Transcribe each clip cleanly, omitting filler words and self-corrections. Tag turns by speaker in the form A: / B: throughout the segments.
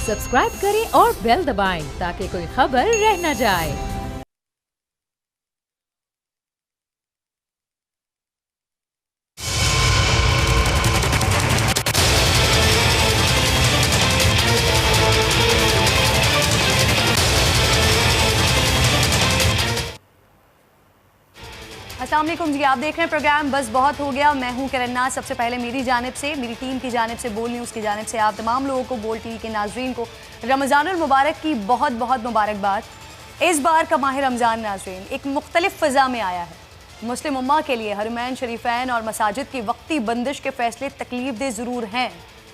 A: Subscribe करें और bell दबाएं ताकि कोई खबर रह न जाए।
B: अस्सलाम वालेकुम जी, आप देख रहे हैं प्रोग्राम बस बहुत हो गया। मैं हूं किरण नाज। सबसे पहले मेरी जानिब से, मेरी टीम की जानिब से, बोल न्यूज़ की जानिब से आप तमाम लोगों को, बोल टीवी के नाजरीन को रमज़ानुल मुबारक की बहुत बहुत मुबारकबाद। इस बार का माह रमज़ान नाजरीन एक मुख्तलिफ फ़ज़ा में आया है। मुस्लिम उम्मा के लिए हरमैन शरीफैन और मसाजिद की वक्ती बंदिश के फ़ैसले तकलीफ दे ज़रूर हैं,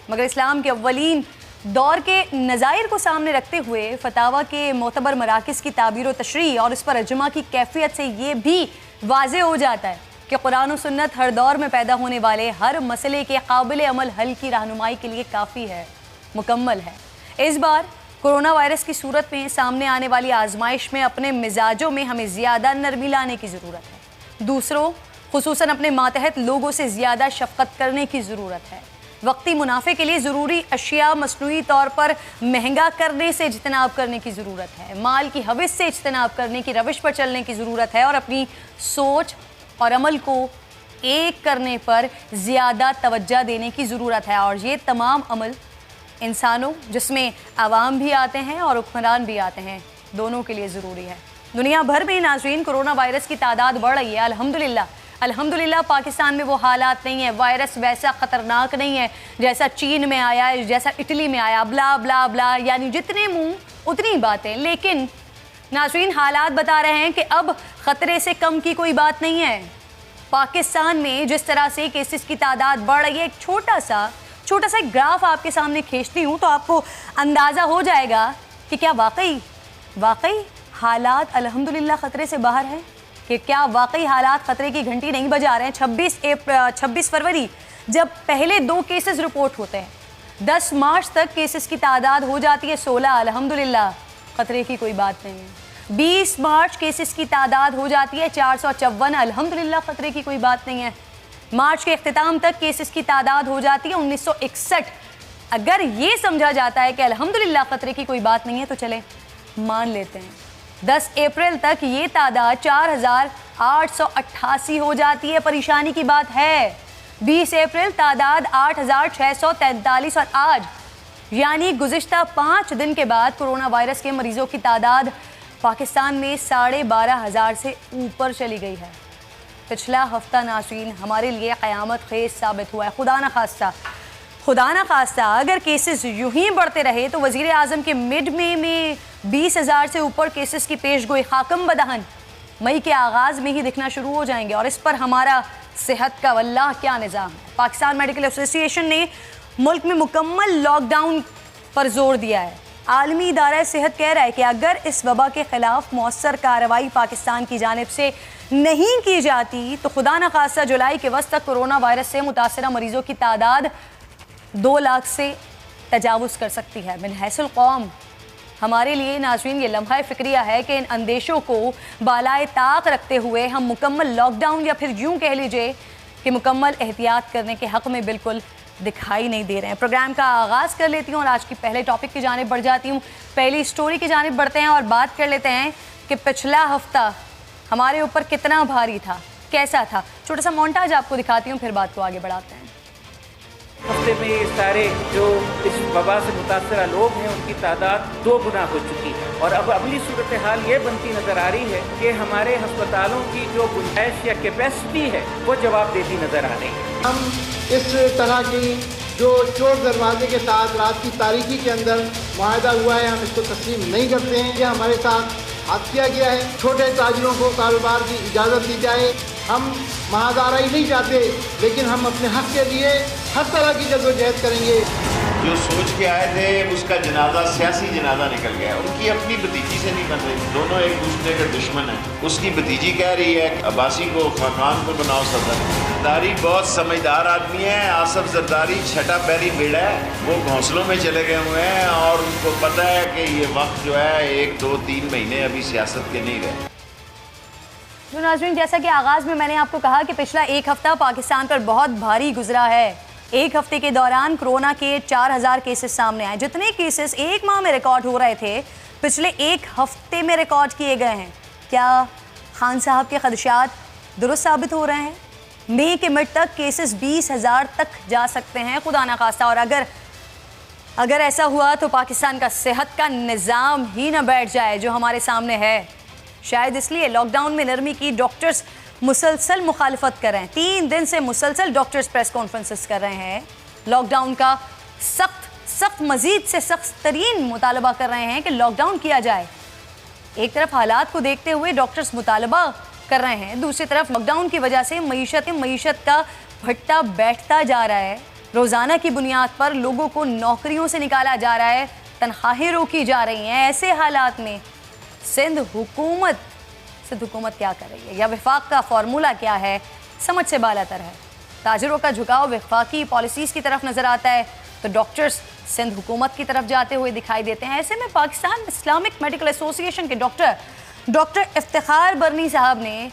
B: मगर इस्लाम के अव्वलीन दौर के नज़ायर को सामने रखते हुए फतावा के मोतबर मराकिज़ की ताबीर व तशरीह और इस पर अजमा की कैफियत से ये भी वाज़े हो जाता है कि कुरान और सुन्नत हर दौर में पैदा होने वाले हर मसले के काबिल अमल हल की रहनुमाई के लिए काफ़ी है, मुकम्मल है। इस बार कोरोना वायरस की सूरत में सामने आने वाली आजमाइश में अपने मिजाजों में हमें ज़्यादा नरमी लाने की ज़रूरत है। दूसरों, खुसूसन अपने मातहत लोगों से ज़्यादा शफ़क़त करने की ज़रूरत है। वक्ती मुनाफे के लिए ज़रूरी अशिया मसनूई तौर पर महंगा करने से इज्तनाब करने की ज़रूरत है। माल की हविस से इज्तनाब करने की रविश पर चलने की ज़रूरत है और अपनी सोच और अमल को एक करने पर ज़्यादा तवज्जो देने की ज़रूरत है। और ये तमाम अमल इंसानों, जिसमें आवाम भी आते हैं और हुक्मरान भी आते हैं, दोनों के लिए ज़रूरी है। दुनिया भर में नाज़रीन कोरोना वायरस की तादाद बढ़ रही है। अल्हम्दुलिल्लाह पाकिस्तान में वो हालात नहीं है, वायरस वैसा ख़तरनाक नहीं है जैसा चीन में आया है, जैसा इटली में आया, ब्ला ब्ला ब्ला, यानी जितने मुंह उतनी बातें। लेकिन नाज़रीन हालात बता रहे हैं कि अब ख़तरे से कम की कोई बात नहीं है। पाकिस्तान में जिस तरह से केसेस की तादाद बढ़ रही है, एक छोटा सा एक ग्राफ आपके सामने खींचती हूँ तो आपको अंदाज़ा हो जाएगा कि क्या वाकई हालात अल्हम्दुलिल्लाह ख़तरे से बाहर है, कि क्या वाकई हालात ख़तरे की घंटी नहीं बजा रहे हैं। 26 फरवरी जब पहले 2 केसेस रिपोर्ट होते हैं, 10 मार्च तक केसेस की तादाद हो जाती है 16, अल्हम्दुलिल्लाह ख़तरे की कोई बात नहीं है। 20 मार्च केसेस की तादाद हो जाती है 454, अल्हम्दुलिल्लाह ख़तरे की कोई बात नहीं है। मार्च के अख्तिताम तक केसेस की तादाद हो जाती है 1961। अगर ये समझा जाता है कि अल्हम्दुलिल्लाह ख़तरे की कोई बात नहीं है तो चले मान लेते हैं 10 अप्रैल तक ये तादाद 4888 हो जाती है, परेशानी की बात है। 20 अप्रैल तादाद 8643 और आज यानी गुज़िश्ता 5 दिन के बाद कोरोना वायरस के मरीजों की तादाद पाकिस्तान में 12,500 से ऊपर चली गई है। पिछला हफ्ता नाज़रीन हमारे लिए क़यामत खेज़ साबित हुआ है। खुदा न खास्ता अगर केसेस यूं ही बढ़ते रहे तो वज़ीर आज़म के मिड में 20,000 से ऊपर केसेस की पेशगोई खाकम बदहन मई के आगाज़ में ही दिखना शुरू हो जाएंगे। और इस पर हमारा सेहत का वल्लाह क्या निज़ाम है। पाकिस्तान मेडिकल एसोसिएशन ने मुल्क में मुकम्मल लॉकडाउन पर जोर दिया है। आलमी इदारा सेहत कह रहा है कि अगर इस वबा के ख़िलाफ़ मौसर कार्रवाई पाकिस्तान की जानिब से नहीं की जाती तो खुदा न खास्ता जुलाई के वस्त तक कोरोना वायरस से मुतासरा मरीज़ों की तादाद 2 लाख से तजावुज़ कर सकती है। मिन हैसुल कौम हमारे लिए नाज़रीन ये लम्हा फ़िक्रिया है कि इन अंदेशों को बालाए ताक रखते हुए हम मुकम्मल लॉकडाउन या फिर यूँ कह लीजिए कि मुकम्मल एहतियात करने के हक़ में बिल्कुल दिखाई नहीं दे रहे हैं। प्रोग्राम का आगाज़ कर लेती हूँ और आज की पहले टॉपिक की जानिब बढ़ जाती हूँ। पहली स्टोरी की जानिब बढ़ते हैं और बात कर लेते हैं कि पिछला हफ्ता हमारे ऊपर कितना भारी था, कैसा था। छोटा सा मोन्टाज आपको दिखाती हूँ, फिर बात को आगे बढ़ाते हैं।
C: हफ्ते में ये सारे जो इस वबा से मुतासरा लोग हैं उनकी तादाद 2 गुना हो चुकी है और अब अगली सूरत हाल ये बनती नज़र आ रही है कि हमारे अस्पतालों की जो गुंजाइश या कैपेसिटी है वो जवाब देती नज़र आ रही है।
D: हम इस तरह की जो चोर दरवाजे के साथ रात की तारीकी के अंदर मुआहदा हुआ है, हम इसको तस्लीम नहीं करते हैं। ये हमारे साथ हाथ किया गया है। छोटे ताजिरों को कारोबार की इजाज़त दी जाए। हम महादाराई नहीं चाहते, लेकिन हम अपने हक़ के लिए हर तरह की जद्दोजहद करेंगे।
E: जो सोच के आए थे उसका जनाजा सियासी जनाजा निकल गया। उनकी अपनी भतीजी से नहीं बन रही, दोनों एक दूसरे के दुश्मन हैं। उसकी भतीजी कह रही है अब्बासी को, खाकान को बनाओ सदर। जरदारी बहुत समझदार आदमी है। आसफ जरदारी छठा पैरी बेड़ा है, वो घोंसलों में चले गए हुए हैं और उनको पता है कि ये वक्त जो है 1, 2, 3 महीने अभी सियासत के नहीं रहे।
B: जो नाज़रीन, जैसा कि आगाज़ में मैंने आपको कहा कि पिछला एक हफ्ता पाकिस्तान पर बहुत भारी गुजरा है। एक हफ्ते के दौरान कोरोना के 4000 केसेस सामने आए। जितने केसेस एक माह में रिकॉर्ड हो रहे थे, पिछले एक हफ्ते में रिकॉर्ड किए गए हैं। क्या खान साहब के खदशात दुरुस्त साबित हो रहे हैं? मई के मिड तक केसेस 20,000 तक जा सकते हैं, खुदा ना खास्ता। और अगर ऐसा हुआ तो पाकिस्तान का सेहत का निज़ाम ही ना बैठ जाए जो हमारे सामने है। शायद इसलिए लॉकडाउन में नरमी की डॉक्टर्स मुसलसल मुखालफत कर रहे हैं। 3 दिन से मुसलसल डॉक्टर्स प्रेस कॉन्फ्रेंसेस कर रहे हैं। लॉकडाउन का सख्त मजीद से सख्त तरीन मुतालबा कर रहे हैं कि लॉकडाउन किया जाए। एक तरफ हालात को देखते हुए डॉक्टर्स मुतालबा कर रहे हैं, दूसरी तरफ लॉकडाउन की वजह से मईशत का भट्टा बैठता जा रहा है। रोज़ाना की बुनियाद पर लोगों को नौकरियों से निकाला जा रहा है, तनख्वाहें रोकी जा रही हैं। ऐसे हालात में सिंध हुकूमत क्या कर रही है या वफाक का फार्मूला क्या है, समझ से बालातर है। ताजरों का झुकाव वफाकी पॉलिसीज़ की तरफ नज़र आता है तो डॉक्टर्स सिंध हुकूमत की तरफ जाते हुए दिखाई देते हैं। ऐसे में पाकिस्तान इस्लामिक मेडिकल एसोसिएशन के डॉक्टर इफ्तिखार बरनी साहब ने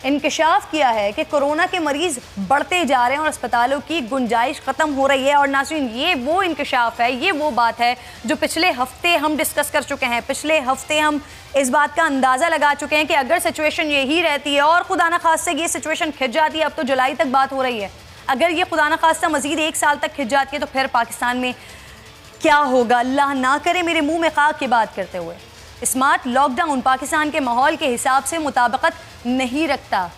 B: इंकशाफ किया है कि कोरोना के मरीज़ बढ़ते जा रहे हैं और अस्पतालों की गुंजाइश ख़त्म हो रही है। और नाज़रीन, ये वो इंकशाफ है, ये वो बात है जो पिछले हफ्ते हम डिस्कस कर चुके हैं। पिछले हफ्ते हम इस बात का अंदाज़ा लगा चुके हैं कि अगर सिचुएशन यही रहती है और खुदा न खास्ता ये सिचुएशन खिंच जाती है, अब तो जुलाई तक बात हो रही है, अगर ये खुदा न खास्ता मज़ीद 1 साल तक खिंच जाती है तो फिर पाकिस्तान में क्या होगा। अल्लाह ना करे मेरे मुँह में खाक की बात करते हुए। स्मार्ट लॉकडाउन पाकिस्तान के माहौल के हिसाब से मुताबिकत नहीं रखता।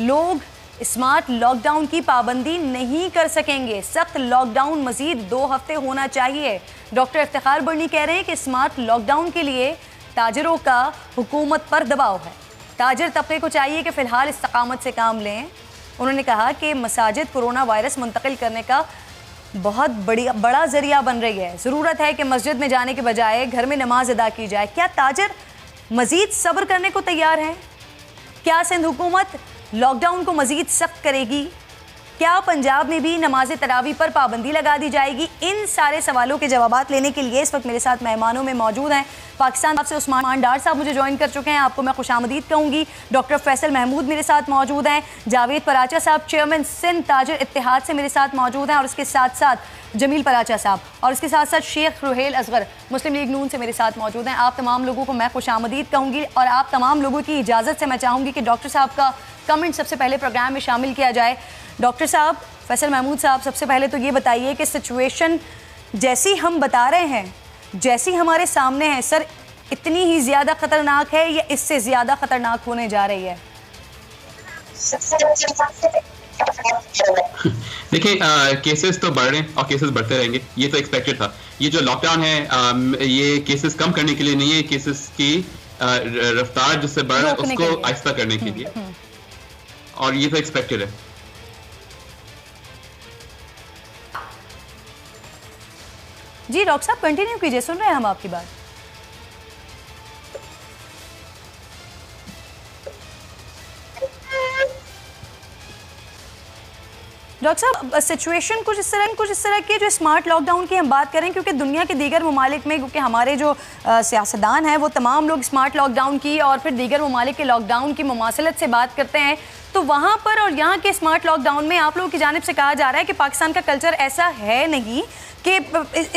B: लोग स्मार्ट लॉकडाउन की पाबंदी नहीं कर सकेंगे। सख्त लॉकडाउन मजीद 2 हफ्ते होना चाहिए। डॉक्टर इफ्तिखार बरनी कह रहे हैं कि स्मार्ट लॉकडाउन के लिए ताजरों का हुकूमत पर दबाव है। ताजर तबके को चाहिए कि फ़िलहाल इस्तकामत से काम लें। उन्होंने कहा कि मसाजिद कोरोना वायरस मुंतकिल करने का बहुत बड़ा ज़रिया बन रही है। ज़रूरत है कि मस्जिद में जाने के बजाय घर में नमाज अदा की जाए। क्या ताजर मज़ीद सब्र करने को तैयार हैं? क्या सिंध हुकूमत लॉकडाउन को मज़ीद सख्त करेगी? क्या पंजाब में भी नमाज तरावी पर पाबंदी लगा दी जाएगी? इन सारे सवालों के जवाबात लेने के लिए इस वक्त मेरे साथ मेहमानों में मौजूद हैं। पाकिस्तान से उस्मान डार साहब मुझे ज्वाइन कर चुके हैं, आपको मैं खुशामदीद कहूँगी। डॉक्टर फैसल महमूद मेरे साथ मौजूद हैं। जावेद पराचा साहब चेयरमैन सिंध ताजर इत्तेहाद से मेरे साथ मौजूद हैं, और इसके साथ साथ जमील पराचा साहब, और इसके साथ साथ शेख रुहेल असगर मुस्लिम लीग नून से मेरे साथ मौजूद हैं। आप तमाम लोगों को मैं खुशामदीद कहूँगी और आप तमाम लोगों की इजाज़त से मैं चाहूँगी कि डॉक्टर साहब का कमेंट सबसे पहले प्रोग्राम में शामिल किया जाए। डॉक्टर साहब, फैसल महमूद साहब, सबसे पहले तो ये बताइए कि सिचुएशन जैसी हम बता रहे हैं, जैसी हमारे सामने है, सर इतनी ही ज़्यादा ख़तरनाक है या इससे ज़्यादा ख़तरनाक होने जा रही है?
F: देखिए, केसेस तो बढ़ रहे हैं और केसेस बढ़ते रहेंगे, ये तो एक्सपेक्टेड था। ये जो लॉकडाउन है ये केसेस कम करने के लिए नहीं है, केसेस की रफ्तार जिससे बढ़ रहा है उसको आहिस्ता करने के लिए, और ये तो एक्सपेक्टेड है।
B: जी डॉक्टर साहब कंटिन्यू कीजिए, सुन रहे हैं हम आपकी बात। डॉक्टर साहब, सिचुएशन कुछ इस तरह की जो स्मार्ट लॉकडाउन की हम बात करें, क्योंकि दुनिया के दीगर ममालिक में, क्योंकि हमारे जो सियासतदान हैं वो तमाम लोग स्मार्ट लॉकडाउन की और फिर दीगर ममालिक के लॉकडाउन की मुमासलत से बात करते हैं, तो वहाँ पर और यहाँ के स्मार्ट लॉकडाउन में आप लोगों की जानिब से कहा जा रहा है कि पाकिस्तान का कल्चर ऐसा है नहीं कि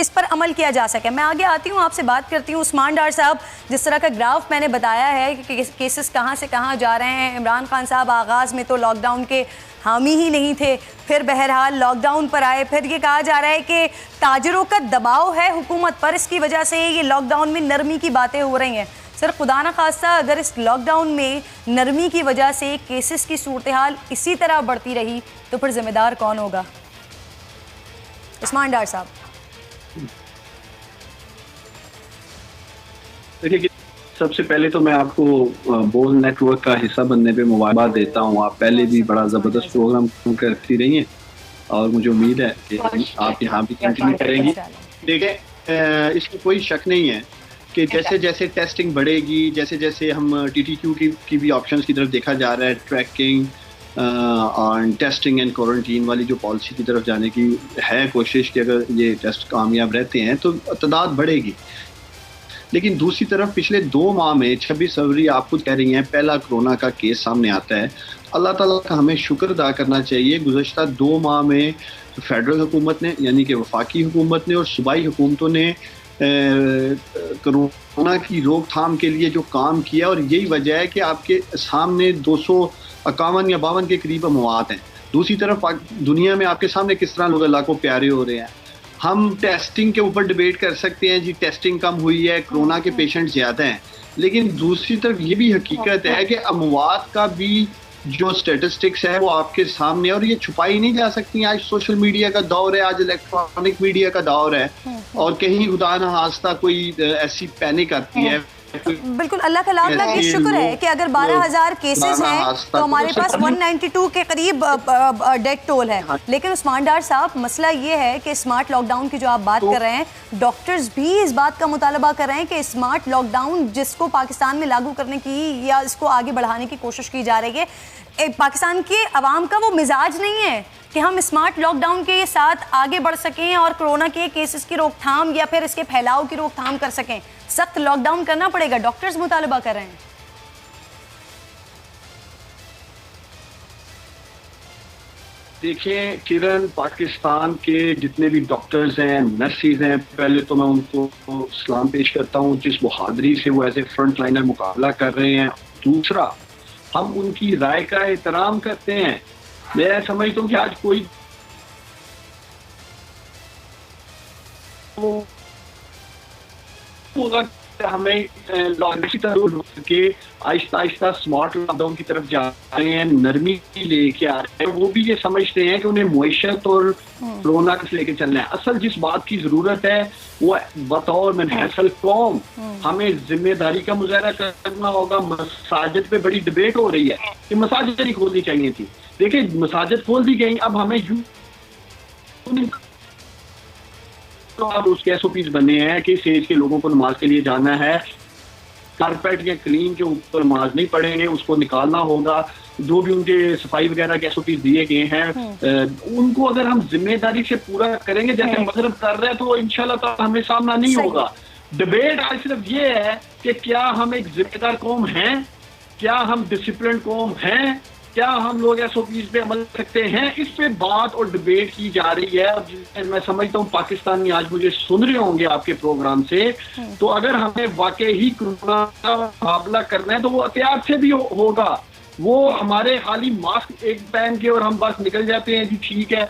B: इस पर अमल किया जा सके। मैं आगे आती हूँ, आपसे बात करती हूँ। उस्मान डार साहब, जिस तरह का ग्राफ मैंने बताया है कि केसेस कहाँ से कहाँ जा रहे हैं, इमरान खान साहब आगाज़ में तो लॉकडाउन के हामी ही नहीं थे, फिर बहरहाल लॉकडाउन पर आए, फिर ये कहा जा रहा है कि ताजरों का दबाव है हुकूमत पर, इसकी वजह से ये लॉकडाउन में नरमी की बातें हो रही हैं। सर खुदा न खास्ता अगर इस लॉकडाउन में नरमी की वजह से केसेस की सूरत हाल इसी तरह बढ़ती रही तो फिर जिम्मेदार कौन होगा? उस्मान डार साहब।
G: देखिए, सबसे पहले तो मैं आपको बोल नेटवर्क का हिस्सा बनने पे मुबारकबाद देता हूँ। आप पहले भी बड़ा ज़बरदस्त प्रोग्राम करती रही हैं और मुझे उम्मीद है कि आप यहाँ भी कंटिन्यू करेंगी। देखिए, इसमें कोई शक नहीं है कि जैसे जैसे टेस्टिंग बढ़ेगी, जैसे जैसे हम TTQ की भी ऑप्शंस की तरफ देखा जा रहा है, ट्रैकिंग और टेस्टिंग एंड क्वारंटीन वाली जो पॉलिसी की तरफ जाने की है कोशिश कि अगर ये टेस्ट कामयाब रहते हैं तो तादाद बढ़ेगी। लेकिन दूसरी तरफ पिछले 2 माह में 26 फरवरी आप खुद कह रही हैं पहला कोरोना का केस सामने आता है, अल्लाह ताला का हमें शुक्र अदा करना चाहिए। गुज़श्ता 2 माह में फेडरल हुकूमत ने यानी कि वफाकी हुकूमत ने और सूबाई हुकूमतों ने कोरोना की रोकथाम के लिए जो काम किया, और यही वजह है कि आपके सामने 251 या 52 के करीब अमवात हैं। दूसरी तरफ दुनिया में आपके सामने किस तरह लोग अल्लाह को प्यारे हो रहे हैं। हम टेस्टिंग के ऊपर डिबेट कर सकते हैं, जी टेस्टिंग कम हुई है, कोरोना के पेशेंट ज़्यादा हैं, लेकिन दूसरी तरफ ये भी हकीकत है कि अमवात का भी जो स्टेटिस्टिक्स है वो आपके सामने, और ये छुपाई नहीं जा सकती। आज सोशल मीडिया का दौर है, आज इलेक्ट्रॉनिक मीडिया का दौर है, और कहीं खुदा न खास्ता कोई ऐसी पैनिक आती है।
B: बिल्कुल, अल्लाह का लाख लाख शुक्र है कि अगर 12,000 केसेस हैं तो हमारे पास 192 के करीब डेथ टोल है। लेकिन उस्मान डार साहब, मसला ये है कि स्मार्ट लॉकडाउन की जो आप बात कर रहे हैं, डॉक्टर्स भी इस बात का मुतालबा कर रहे हैं कि स्मार्ट लॉकडाउन जिसको पाकिस्तान में लागू करने की या इसको आगे बढ़ाने की कोशिश की जा रही है, पाकिस्तान के अवाम का वो मिजाज नहीं है कि हम स्मार्ट लॉकडाउन के साथ आगे बढ़ सकें और कोरोना के केसेस की रोकथाम या फिर इसके फैलाव की रोकथाम कर सकें। सख्त लॉकडाउन करना पड़ेगा, डॉक्टर्स मुतालबा कर रहे हैं।
G: देखिए किरण, पाकिस्तान के जितने भी डॉक्टर्स हैं, नर्सिस हैं, पहले तो मैं उनको सलाम पेश करता हूँ जिस बहादुरी से वो एज ए फ्रंट लाइनर मुकाबला कर रहे हैं। दूसरा, हम उनकी राय का एहतराम करते हैं। मैं समझता हूँ कि आज कोई हमें के आहिस्ता आहिस्ता स्मार्ट लॉकडाउन की तरफ जा रहे हैं, नरमी लेके आ रहे हैं। वो भी ये समझते हैं कि उन्हें मुआशत और कोरोना से लेके चलना है। असल जिस बात की जरूरत है वो बतौर मनहसल कौम हमें जिम्मेदारी का मुजाहरा करना होगा। मसाजिद पे बड़ी डिबेट हो रही है कि मसाजिद नहीं खोलनी चाहिए थी। देखिए, मसाजिद खोल दी गई, अब हमें तो अब उसके एसओपीज बने हैं कि सेज के लोगों को नमाज के लिए जाना है, कारपेट या क्लीन के ऊपर नमाज नहीं पढ़ेंगे, उसको निकालना होगा। जो भी उनके सफाई वगैरह के एसओपीज दिए गए हैं उनको अगर हम जिम्मेदारी से पूरा करेंगे जैसे मगरब कर रहे हैं तो इंशाल्लाह तो हमें सामना नहीं होगा। डिबेट आज सिर्फ ये है कि क्या हम एक जिम्मेदार कौम हैं, क्या हम डिसिप्लिन कौम हैं, क्या हम लोग एसओपीज पे अमल सकते हैं। इस पे बात और डिबेट की जा रही है। मैं समझता हूँ पाकिस्तानी आज मुझे सुन रहे होंगे आपके प्रोग्राम से, तो अगर हमें वाकई ही कोरोना का मुकाबला करना है तो वो एहतियात से भी होगा। वो हमारे खाली मास्क एक पहन के और हम बस निकल जाते हैं, जी ठीक है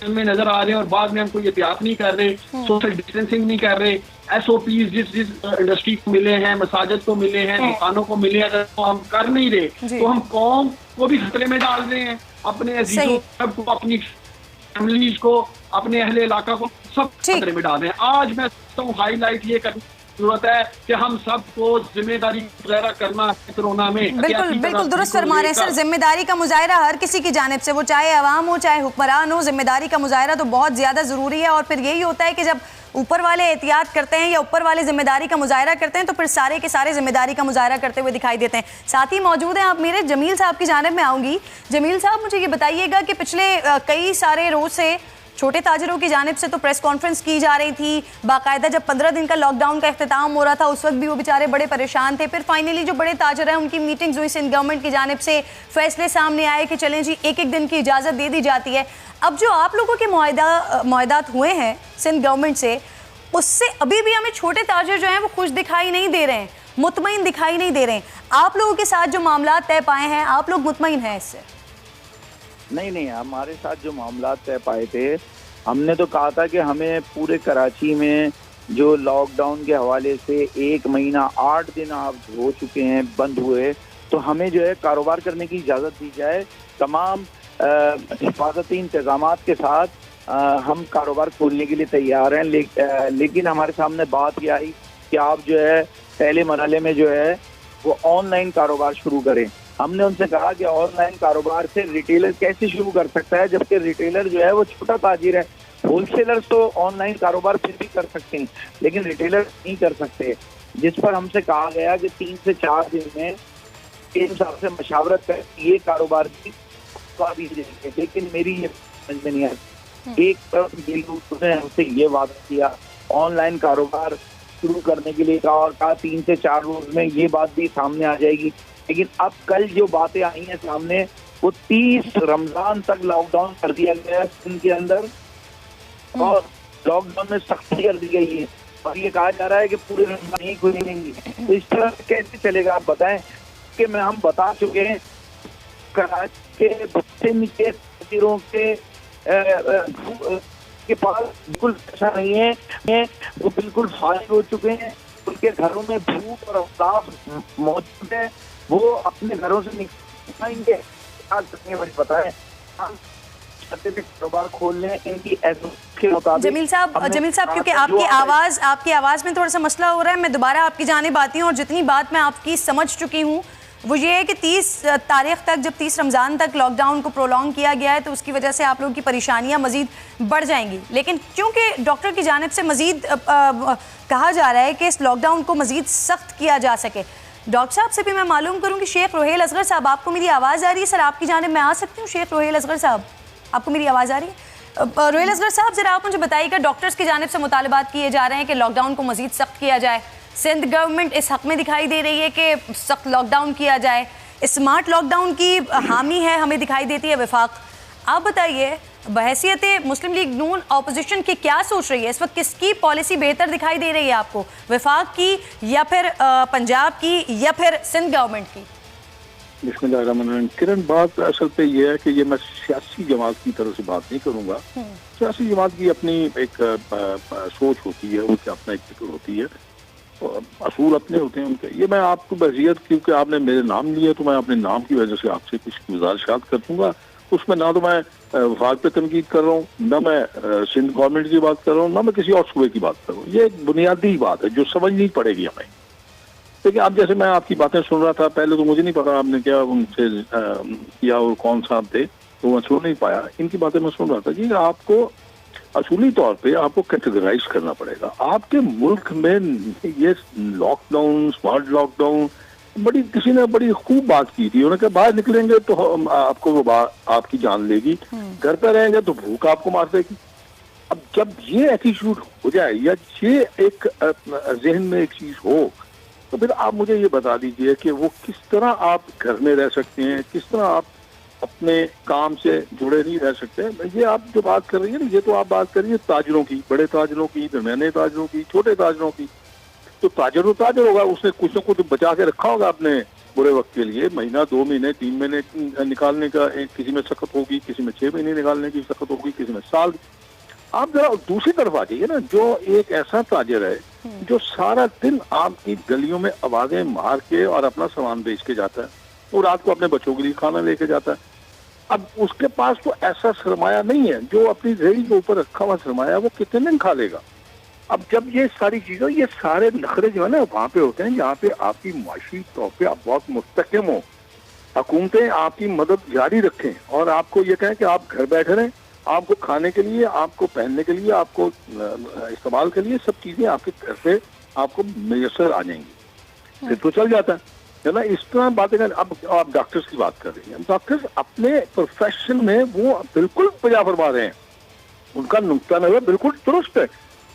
G: में नजर आ रहे हैं, और बाद में हम कोई एहतियात नहीं कर रहे, सोशल डिस्टेंसिंग नहीं कर रहे। एसओपीज जिस इंडस्ट्री को मिले हैं, मसाजिद को मिले हैं, दुकानों को मिले हैं, तो हम कर नहीं रहे, तो हम कौम को भी खतरे में डाल रहे हैं, अपने अजीजों को, अपनी फैमिलीज को, अपने अहले इलाका को, सब खतरे में डाल रहे हैं। आज मैं सोचता हूँ हाईलाइट ये करनी जरूरत है कि हम सबको जिम्मेदारी मुजाहरा करना है कोरोना में।
B: बिल्कुल दुरुस्त फरमा रहे हैं सर। जिम्मेदारी का मुजाहरा हर किसी की जानिब से, वो चाहे अवाम हो चाहे हुक्मरान हो, जिम्मेदारी का मुजाहरा तो बहुत ज्यादा जरूरी है। और फिर यही होता है कि जब ऊपर वाले एहतियात करते हैं या ऊपर वाले जिम्मेदारी का मुजाहरा करते हैं तो फिर सारे के सारे जिम्मेदारी का मुजाहरा करते हुए दिखाई देते हैं। साथ ही मौजूद हैं आप मेरे जमील साहब की जानिब में आऊंगी। जमील साहब, मुझे ये बताइएगा कि पिछले कई सारे रोज से छोटे ताजरों की जानिब से तो प्रेस कॉन्फ्रेंस की जा रही थी बाकायदा। जब 15 दिन का लॉकडाउन का इख्तिताम हो रहा था उस वक्त भी वो बेचारे बड़े परेशान थे। फिर फाइनली जो बड़े ताजर हैं उनकी मीटिंग्स हुई, सिंध गवर्नमेंट की जानिब से फैसले सामने आए कि चलें जी एक एक दिन की इजाज़त दे दी जाती है। अब जो आप लोगों के मुआहदात हुए हैं सिंध गवर्नमेंट से, उससे अभी भी हमें छोटे ताजर जो हैं वो खुश दिखाई नहीं दे रहे हैं, मुतमईन दिखाई नहीं दे रहे हैं। आप लोगों के साथ जो मामला तय पाए हैं, आप लोग मुतमईन हैं इससे?
H: नहीं, हमारे साथ जो मामला तय पाए थे, हमने तो कहा था कि हमें पूरे कराची में जो लॉकडाउन के हवाले से 1 महीना 8 दिन आप हो चुके हैं बंद हुए, तो हमें जो है कारोबार करने की इजाज़त दी जाए। तमाम हिफाजती इंतजामात के साथ हम कारोबार खोलने के लिए तैयार हैं। लेकिन हमारे सामने बात यह आई कि आप जो है पहले मरहले में जो है वो ऑनलाइन कारोबार शुरू करें। हमने उनसे कहा कि ऑनलाइन कारोबार से रिटेलर कैसे शुरू कर सकता है, जबकि रिटेलर जो है वो छोटा ताजिर है। होलसेलर्स तो ऑनलाइन कारोबार फिर भी कर सकते हैं लेकिन रिटेलर नहीं कर सकते, जिस पर हमसे कहा गया कि 3 से 4 दिन में इन साहब से मशावरत कर ये कारोबार की देंगे। लेकिन मेरी ये समझ में नहीं आई। एक तरफ ये लोग हमसे ये वादा किया ऑनलाइन कारोबार शुरू करने के लिए कहा और कहा 3 से 4 रोज में ये बात भी सामने आ जाएगी। लेकिन अब कल जो बातें आई हैं सामने, वो 30 रमजान तक लॉकडाउन कर दिया गया है सिंध के अंदर, और लॉकडाउन में सख्ती कर दी गई है, और ये कहा जा रहा है कि पूरे रमजान नहीं खुलेंगी। तो इस तरह कैसे चलेगा आप बताएं? कि हम बता चुके हैं कराची के सिंध के तस्वीरों के पास बिल्कुल ऐसा नहीं है, वो बिल्कुल फारिग हो चुके हैं, उनके घरों में भूख और अवताफ मौजूद है, वो अपने घरों से निकलेंगे मुझे पता है, कारोबार खोल लें इनकी के मुताबिक।
B: जमील साहब क्योंकि आपकी आवाज़ में थोड़ा सा मसला हो रहा है, मैं दोबारा आपकी जानिब आती हूँ, और जितनी बात मैं आपकी समझ चुकी हूँ वो ये है कि 30 तारीख तक, जब 30 रमज़ान तक लॉकडाउन को प्रोलॉन्ग किया गया है, तो उसकी वजह से आप लोगों की परेशानियां मज़ीद बढ़ जाएंगी। लेकिन क्योंकि डॉक्टर की जानिब से मज़ीद कहा जा रहा है कि इस लॉकडाउन को मज़ीद सख्त किया जा सके, डॉक्टर साहब से भी मैं मालूम करूँ कि शेख रोहेल असगर साहब, आपको मेरी आवाज़ आ रही है? सर, आपकी जानिब मैं आ सकती हूँ? शेख रोहेल असगर साहब, आपको मेरी आवाज़ आ रही है? रोहेल असगर साहब, ज़रा आप मुझे बताइएगा, डॉक्टर्स की जानिब से मुतालबात किए जा रहे हैं कि लॉकडाउन को मज़ीद सख्त किया जाए, सिंध गवर्नमेंट इस हक़ में दिखाई दे रही है कि सख्त लॉकडाउन किया जाए, स्मार्ट लॉकडाउन की हामी है, हमें दिखाई देती है वफाक। आप बताइए, बहैसियत मुस्लिम लीग नून अपोजिशन की क्या सोच रही है इस वक्त? किसकी पॉलिसी बेहतर दिखाई दे रही है आपको, वफाक की या फिर पंजाब की या फिर सिंध गवर्नमेंट की?
I: बिस्मिल्लाहिर्रहमानिर्रहीम। किरण, बात असल पे ये है कि ये मैं सियासी जमात की तरफ से बात नहीं करूँगा। सियासी जमात की अपनी एक सोच होती है, उनकी अपना एक फिक्र होती है, असूल अपने होते हैं उनके। ये मैं आपको बहसियत, क्योंकि आपने मेरे नाम लिया तो मैं अपने नाम की वजह से आपसे कुछ गुजारिशात कर दूंगा। उसमें ना तो मैं वफाक पे तनकीद कर रहा हूँ, ना मैं सिंध गवर्नमेंट की बात कर रहा हूँ, ना मैं किसी और सूबे की बात कर रहा हूँ। ये एक बुनियादी बात है जो समझनी पड़ेगी हमें। देखिए, अब जैसे मैं आपकी बातें सुन रहा था, पहले तो मुझे नहीं पता आपने क्या उनसे किया और कौन साहब थे, तो मैं सुन नहीं पाया। इनकी बातें मैं सुन रहा था कि आपको असूली तौर पे आपको कैटेगराइज करना पड़ेगा। आपके मुल्क में ये लॉकडाउन, स्मार्ट लॉकडाउन, बड़ी किसी ने बड़ी खूब बात की थी। उन्होंने कहा बाहर निकलेंगे तो आपको वो आपकी जान लेगी, घर पे रहेंगे तो भूख आपको मार देगी। अब जब ये एटीट्यूड हो जाए या ये एक जहन में एक चीज हो, तो फिर आप मुझे ये बता दीजिए कि वो किस तरह आप घर में रह सकते हैं, किस तरह आप अपने काम से जुड़े नहीं रह सकते। ये आप जो बात कर रही है ना, ये तो आप बात कर रही है ताजरों की, बड़े ताजरों की, दरमियाने ताजरों की, छोटे ताजरों की। तो ताजर होगा, उसने कुछ न कुछ बचा के रखा होगा अपने बुरे वक्त के लिए, महीना, 2 महीने, 3 महीने निकालने का। किसी में सख्त होगी, किसी में 6 महीने निकालने की सख्त होगी, किसी में साल। आप जरा दूसरी तरफ आ जाइए ना, जो एक ऐसा ताजर है जो सारा दिन आपकी गलियों में आवाजें मार के और अपना सामान बेच के जाता है, और रात को अपने बच्चों के लिए खाना लेके जाता है। अब उसके पास तो ऐसा सरमाया नहीं है, जो अपनी रेहड़ी के ऊपर रखा हुआ सरमाया वो कितने दिन खा लेगा। अब जब ये सारी चीजें, ये सारे नखरे जो है ना वहाँ पे होते हैं जहाँ पे आपकी माशी तौर पे आप बहुत मुस्तकिम हो, हुकूमतें आपकी मदद जारी रखें और आपको ये कहें कि आप घर बैठे रहें, आपको खाने के लिए, आपको पहनने के लिए, आपको इस्तेमाल के लिए सब चीजें आपके घर पे आपको मैसर आ जाएंगी, फिर तो चल जाता है ना। इस तरह बातें कर। अब आप डॉक्टर्स की बात कर रही हैं, डॉक्टर्स अपने प्रोफेशन में वो बिल्कुल बजा फरमा रहे हैं, उनका नुक्ता नजर बिल्कुल दुरुस्त है।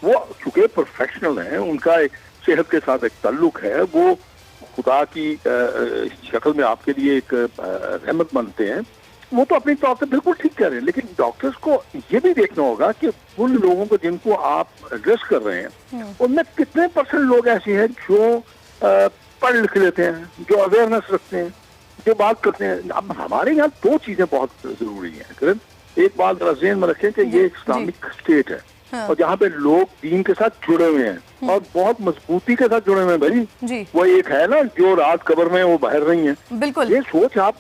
I: वो चूंकि प्रोफेशनल हैं, उनका एक सेहत के साथ एक ताल्लुक है, वो खुदा की शक्ल में आपके लिए एक रहमत बनते हैं, वो तो अपनी तौर पर बिल्कुल ठीक कह रहे हैं। लेकिन डॉक्टर्स को ये भी देखना होगा कि उन लोगों को जिनको आप एड्रेस कर रहे हैं, उनमें कितने % लोग ऐसे हैं जो पढ़ लिख लेते हैं, जो अवेयरनेस रखते हैं, जो बात करते हैं। अब हमारे यहाँ 2 चीजें बहुत जरूरी हैं किरण। एक बात जरा ज़हन में रखें कि ये इस्लामिक स्टेट है, और जहाँ पे लोग दीन के साथ जुड़े हुए हैं और बहुत मजबूती के साथ जुड़े हुए हैं भाई। वो एक है ना जो रात कब्र में वो बाहर रही हैं।
B: बिल्कुल,
I: ये सोच आप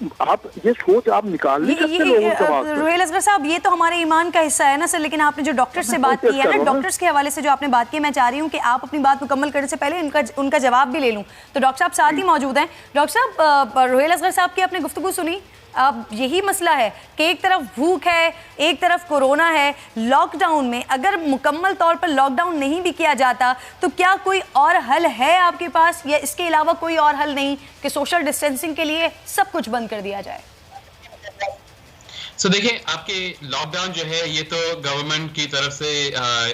I: निकाल नहीं सकते लोगों से।
B: रोहेल असगर साहब, ये तो हमारे ईमान का हिस्सा है ना सर। लेकिन आपने जो डॉक्टर से बात की है ना, डॉक्टर्स के हवाले से जो आपने बात की, मैं चाह रही हूँ कि आप अपनी बात मुकम्मल करने से पहले उनका जवाब भी ले लूँ। तो डॉक्टर साहब साथ ही मौजूद हैं। डॉक्टर साहब, रोहेल असगर साहब की आपने गुफ्तगू सुनी। अब यही मसला है कि एक तरफ भूख है, एक तरफ कोरोना है। लॉकडाउन में अगर मुकम्मल तौर पर लॉकडाउन नहीं भी किया जाता तो क्या कोई और हल है आपके पास, या इसके अलावा कोई और हल नहीं कि सोशल डिस्टेंसिंग के लिए सब कुछ बंद कर दिया जाए?
F: सो देखिए, आपके लॉकडाउन जो है ये तो गवर्नमेंट की तरफ से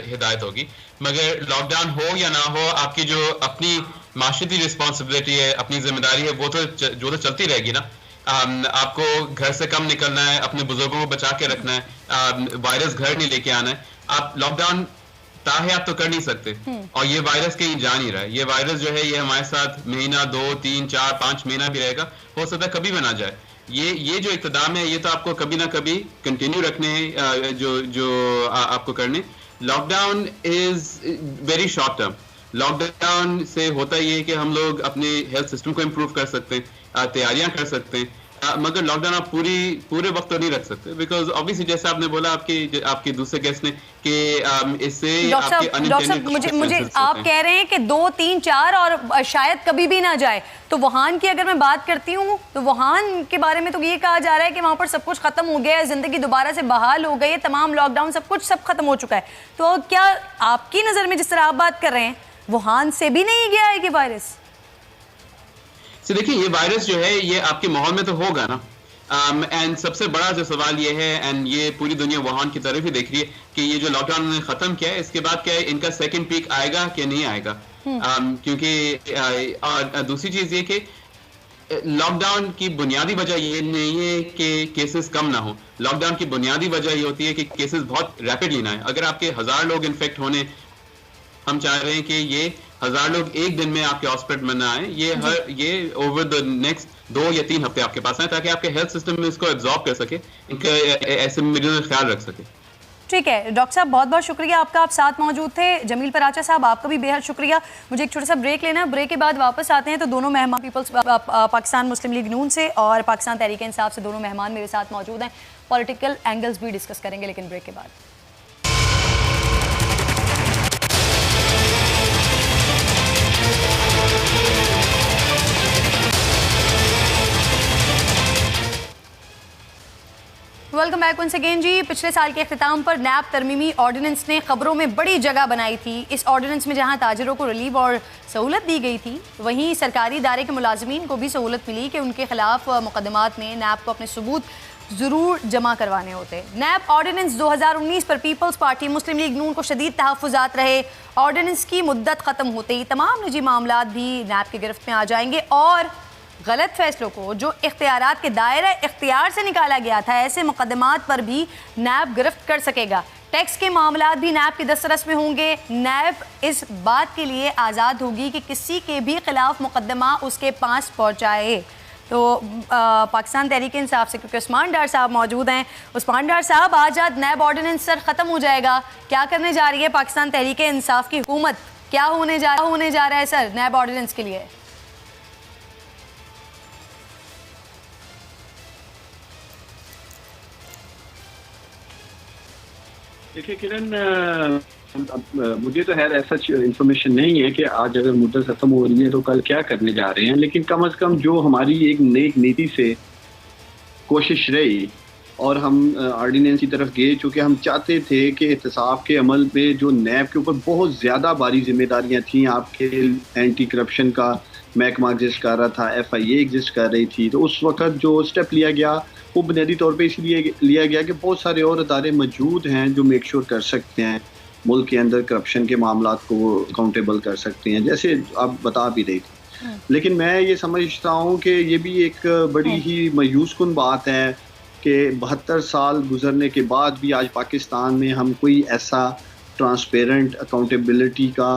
F: हिदायत होगी, मगर लॉकडाउन हो या ना हो, आपकी जो अपनी माशरती रिस्पॉन्सिबिलिटी है, अपनी जिम्मेदारी है, वो तो जो तो चलती रहेगी ना। आपको घर से कम निकलना है, अपने बुजुर्गों को बचा के रखना है, वायरस घर नहीं लेके आना है। आप लॉकडाउन ताहे आप तो कर नहीं सकते, और ये वायरस कहीं जा नहीं रहा है। ये वायरस जो है ये हमारे साथ महीना, 2, 3, 4, 5 महीना भी रहेगा, हो सकता है कभी भी ना जाए। ये जो इक़्तिदाम है ये तो आपको कभी ना कभी कंटिन्यू रखने हैं, जो आपको करने। Lockdown is very short term. Lockdown से होता ये है कि हम लोग अपने हेल्थ सिस्टम को इम्प्रूव कर सकते हैं, तैयारियां कर सकते हैं, मगर लॉकडाउन आप पूरे वक्त तो नहीं रख सकते, बिकॉज ऑब्वियसली जैसे आपने बोला आपके दूसरे गेस्ट ने कि इससे
B: डॉक्टर साहब मुझे आप कह रहे हैं कि 2, 3, 4 और शायद कभी भी ना जाए। तो वुहान की अगर मैं बात करती हूँ तो वुहान के बारे में तो ये कहा जा रहा है कि वहाँ पर सब कुछ खत्म हो गया है, जिंदगी दोबारा से बहाल हो गई है, तमाम लॉकडाउन सब खत्म हो चुका है। तो क्या आपकी नज़र में जिस तरह आप बात कर रहे हैं वुहान से भी नहीं गया है कि वायरस?
F: देखिए, ये वायरस जो है ये आपके माहौल में तो होगा ना, एंड सबसे बड़ा जो सवाल ये है, एंड ये पूरी दुनिया वुहान की तरफ ही देख रही है कि ये जो लॉकडाउन उन्होंने खत्म किया है, इसके बाद क्या है, इनका सेकंड पीक आएगा कि नहीं आएगा। क्योंकि और दूसरी चीज ये कि लॉकडाउन की बुनियादी वजह ये नहीं है कि केसेस कम ना हो। लॉकडाउन की बुनियादी वजह ये होती है कि केसेस बहुत रैपिडली ना आए। अगर आपके 1000 लोग इन्फेक्ट होने, हम चाह रहे हैं कि ये 1000 लोग एक दिन में आपके हॉस्पिटल में ना आए, ये ओवर द नेक्स्ट 2 या 3 हफ्ते आपके पास आए, ताकि आपके हेल्थ सिस्टम में इसको एब्जॉर्ब कर सके, इनका ऐसे मरीजों का ख्याल रख सके।
B: ठीक है डॉक्टर साहब, बहुत बहुत शुक्रिया आपका, आप साथ मौजूद थे। जमील पराचा साहब, आपका भी बेहद शुक्रिया। मुझे एक छोटा सा ब्रेक लेना है, ब्रेक के बाद वापस आते हैं तो दोनों मेहमान पीपल्स पाकिस्तान मुस्लिम लीग नून से और पाकिस्तान तहरीक इंसाफ से दोनों मेहमान मेरे साथ मौजूद हैं। पॉलिटिकल एंगल्स भी डिस्कस करेंगे, लेकिन ब्रेक के बाद। वेलकम बैक वंस अगेन जी। पिछले साल के अख्तिताम पर नैब तरमीमी ऑर्डिनेंस ने खबरों में बड़ी जगह बनाई थी। इस ऑर्डिनेंस में जहां ताजिरों को रिलीफ और सहूलत दी गई थी, वहीं सरकारी इदारे के मुलाजमीन को भी सहूलत मिली कि उनके खिलाफ मुकदमात में नैब को अपने सबूत ज़रूर जमा करवाने होते। नैब ऑर्डिनेंस 2019 पर पीपल्स पार्टी मुस्लिम लीग नून को शदीद तहफ़्फ़ुज़ात रहे। ऑर्डिनेंस की मुद्दत ख़त्म होते ही तमाम निजी मामलात भी नैब के गिरफ्त में आ जाएंगे और गलत फैसलों को जो इख्तियारात के दायरे इख्तियार से निकाला गया था, ऐसे मुकदमात पर भी नैब गिरफ्त कर सकेगा। टैक्स के मामलात भी नैब की दस्तरस में होंगे। नैब इस बात के लिए आज़ाद होगी कि किसी के भी खिलाफ मुकदमा उसके पास पहुँचाए। तो पाकिस्तान तहरीक इंसाफ से क्योंकि उस्मान डार साहब मौजूद हैं। उस्मान डार साहब, आज नैब ऑर्डिनेंस सर ख़त्म हो जाएगा, क्या करने जा रही है पाकिस्तान तहरीक इंसाफ की हुकूमत? क्या होने जा रहा है सर नैब ऑर्डिनेंस के लिए?
G: देखिए किरण, मुझे तो खैर ऐसा इंफॉर्मेशन नहीं है कि आज अगर मुद्दत खत्म हो रही है तो कल क्या करने जा रहे हैं, लेकिन कम अज़ कम जो हमारी एक नेक नीति से कोशिश रही और हम ऑर्डिनेंस की तरफ गए, चूँकि हम चाहते थे कि एहतसाब के अमल पे जो नैब के ऊपर बहुत ज़्यादा भारी जिम्मेदारियाँ थीं, आपके एंटी करप्शन का महकमा एग्जिस्ट कर रहा था, FIA एग्जिस्ट कर रही थी, तो उस वक्त जो स्टेप लिया गया वो बुनियादी तौर पे इसलिए लिया गया कि बहुत सारे और अदारे मौजूद हैं जो मेक श्योर कर सकते हैं मुल्क के अंदर करप्शन के मामलात को अकाउंटेबल कर सकते हैं, जैसे आप बता भी रही थी। लेकिन मैं ये समझता हूँ कि ये भी एक बड़ी ही मायूस कुन बात है कि 72 साल गुजरने के बाद भी आज पाकिस्तान में हम कोई ऐसा ट्रांसपेरेंट अकाउंटेबिलिटी का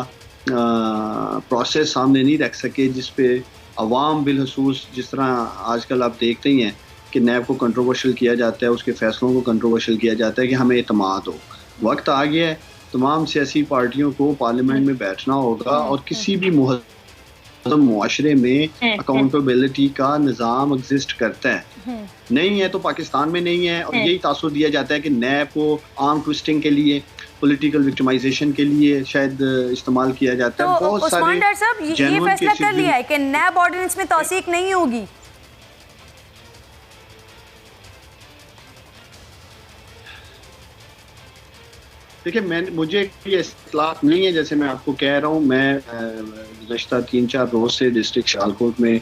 G: प्रोसेस सामने नहीं रख सके जिस पे अवाम बिलखसूस, जिस तरह आजकल आप देखते ही हैं कि नैब को कंट्रोवर्शियल किया जाता है, उसके फैसलों को कंट्रोवर्शियल किया जाता है कि हमें एतमाद हो। वक्त आ गया है, तमाम सियासी पार्टियों को पार्लियामेंट में बैठना होगा और किसी भी मुआशरे में अकाउंटेबिलिटी का निज़ाम एग्जिस्ट करता है। नहीं है तो पाकिस्तान में नहीं है, और यही तासुर दिया जाता है कि नैब को आर्म ट्विस्टिंग के लिए, पॉलिटिकल विक्टिमाइजेशन के लिए शायद इस्तेमाल किया जाता है। बहुत सारे
B: ये फैसला कर लिया है कि नैब ऑर्डिनेंस में तौसीक नहीं होगी।
G: देखिए, मुझे ये इत्तलात नहीं है, जैसे मैं आपको कह रहा हूँ, मैं गुज़श्ता 3-4 रोज़ से डिस्ट्रिक्ट शालकोट में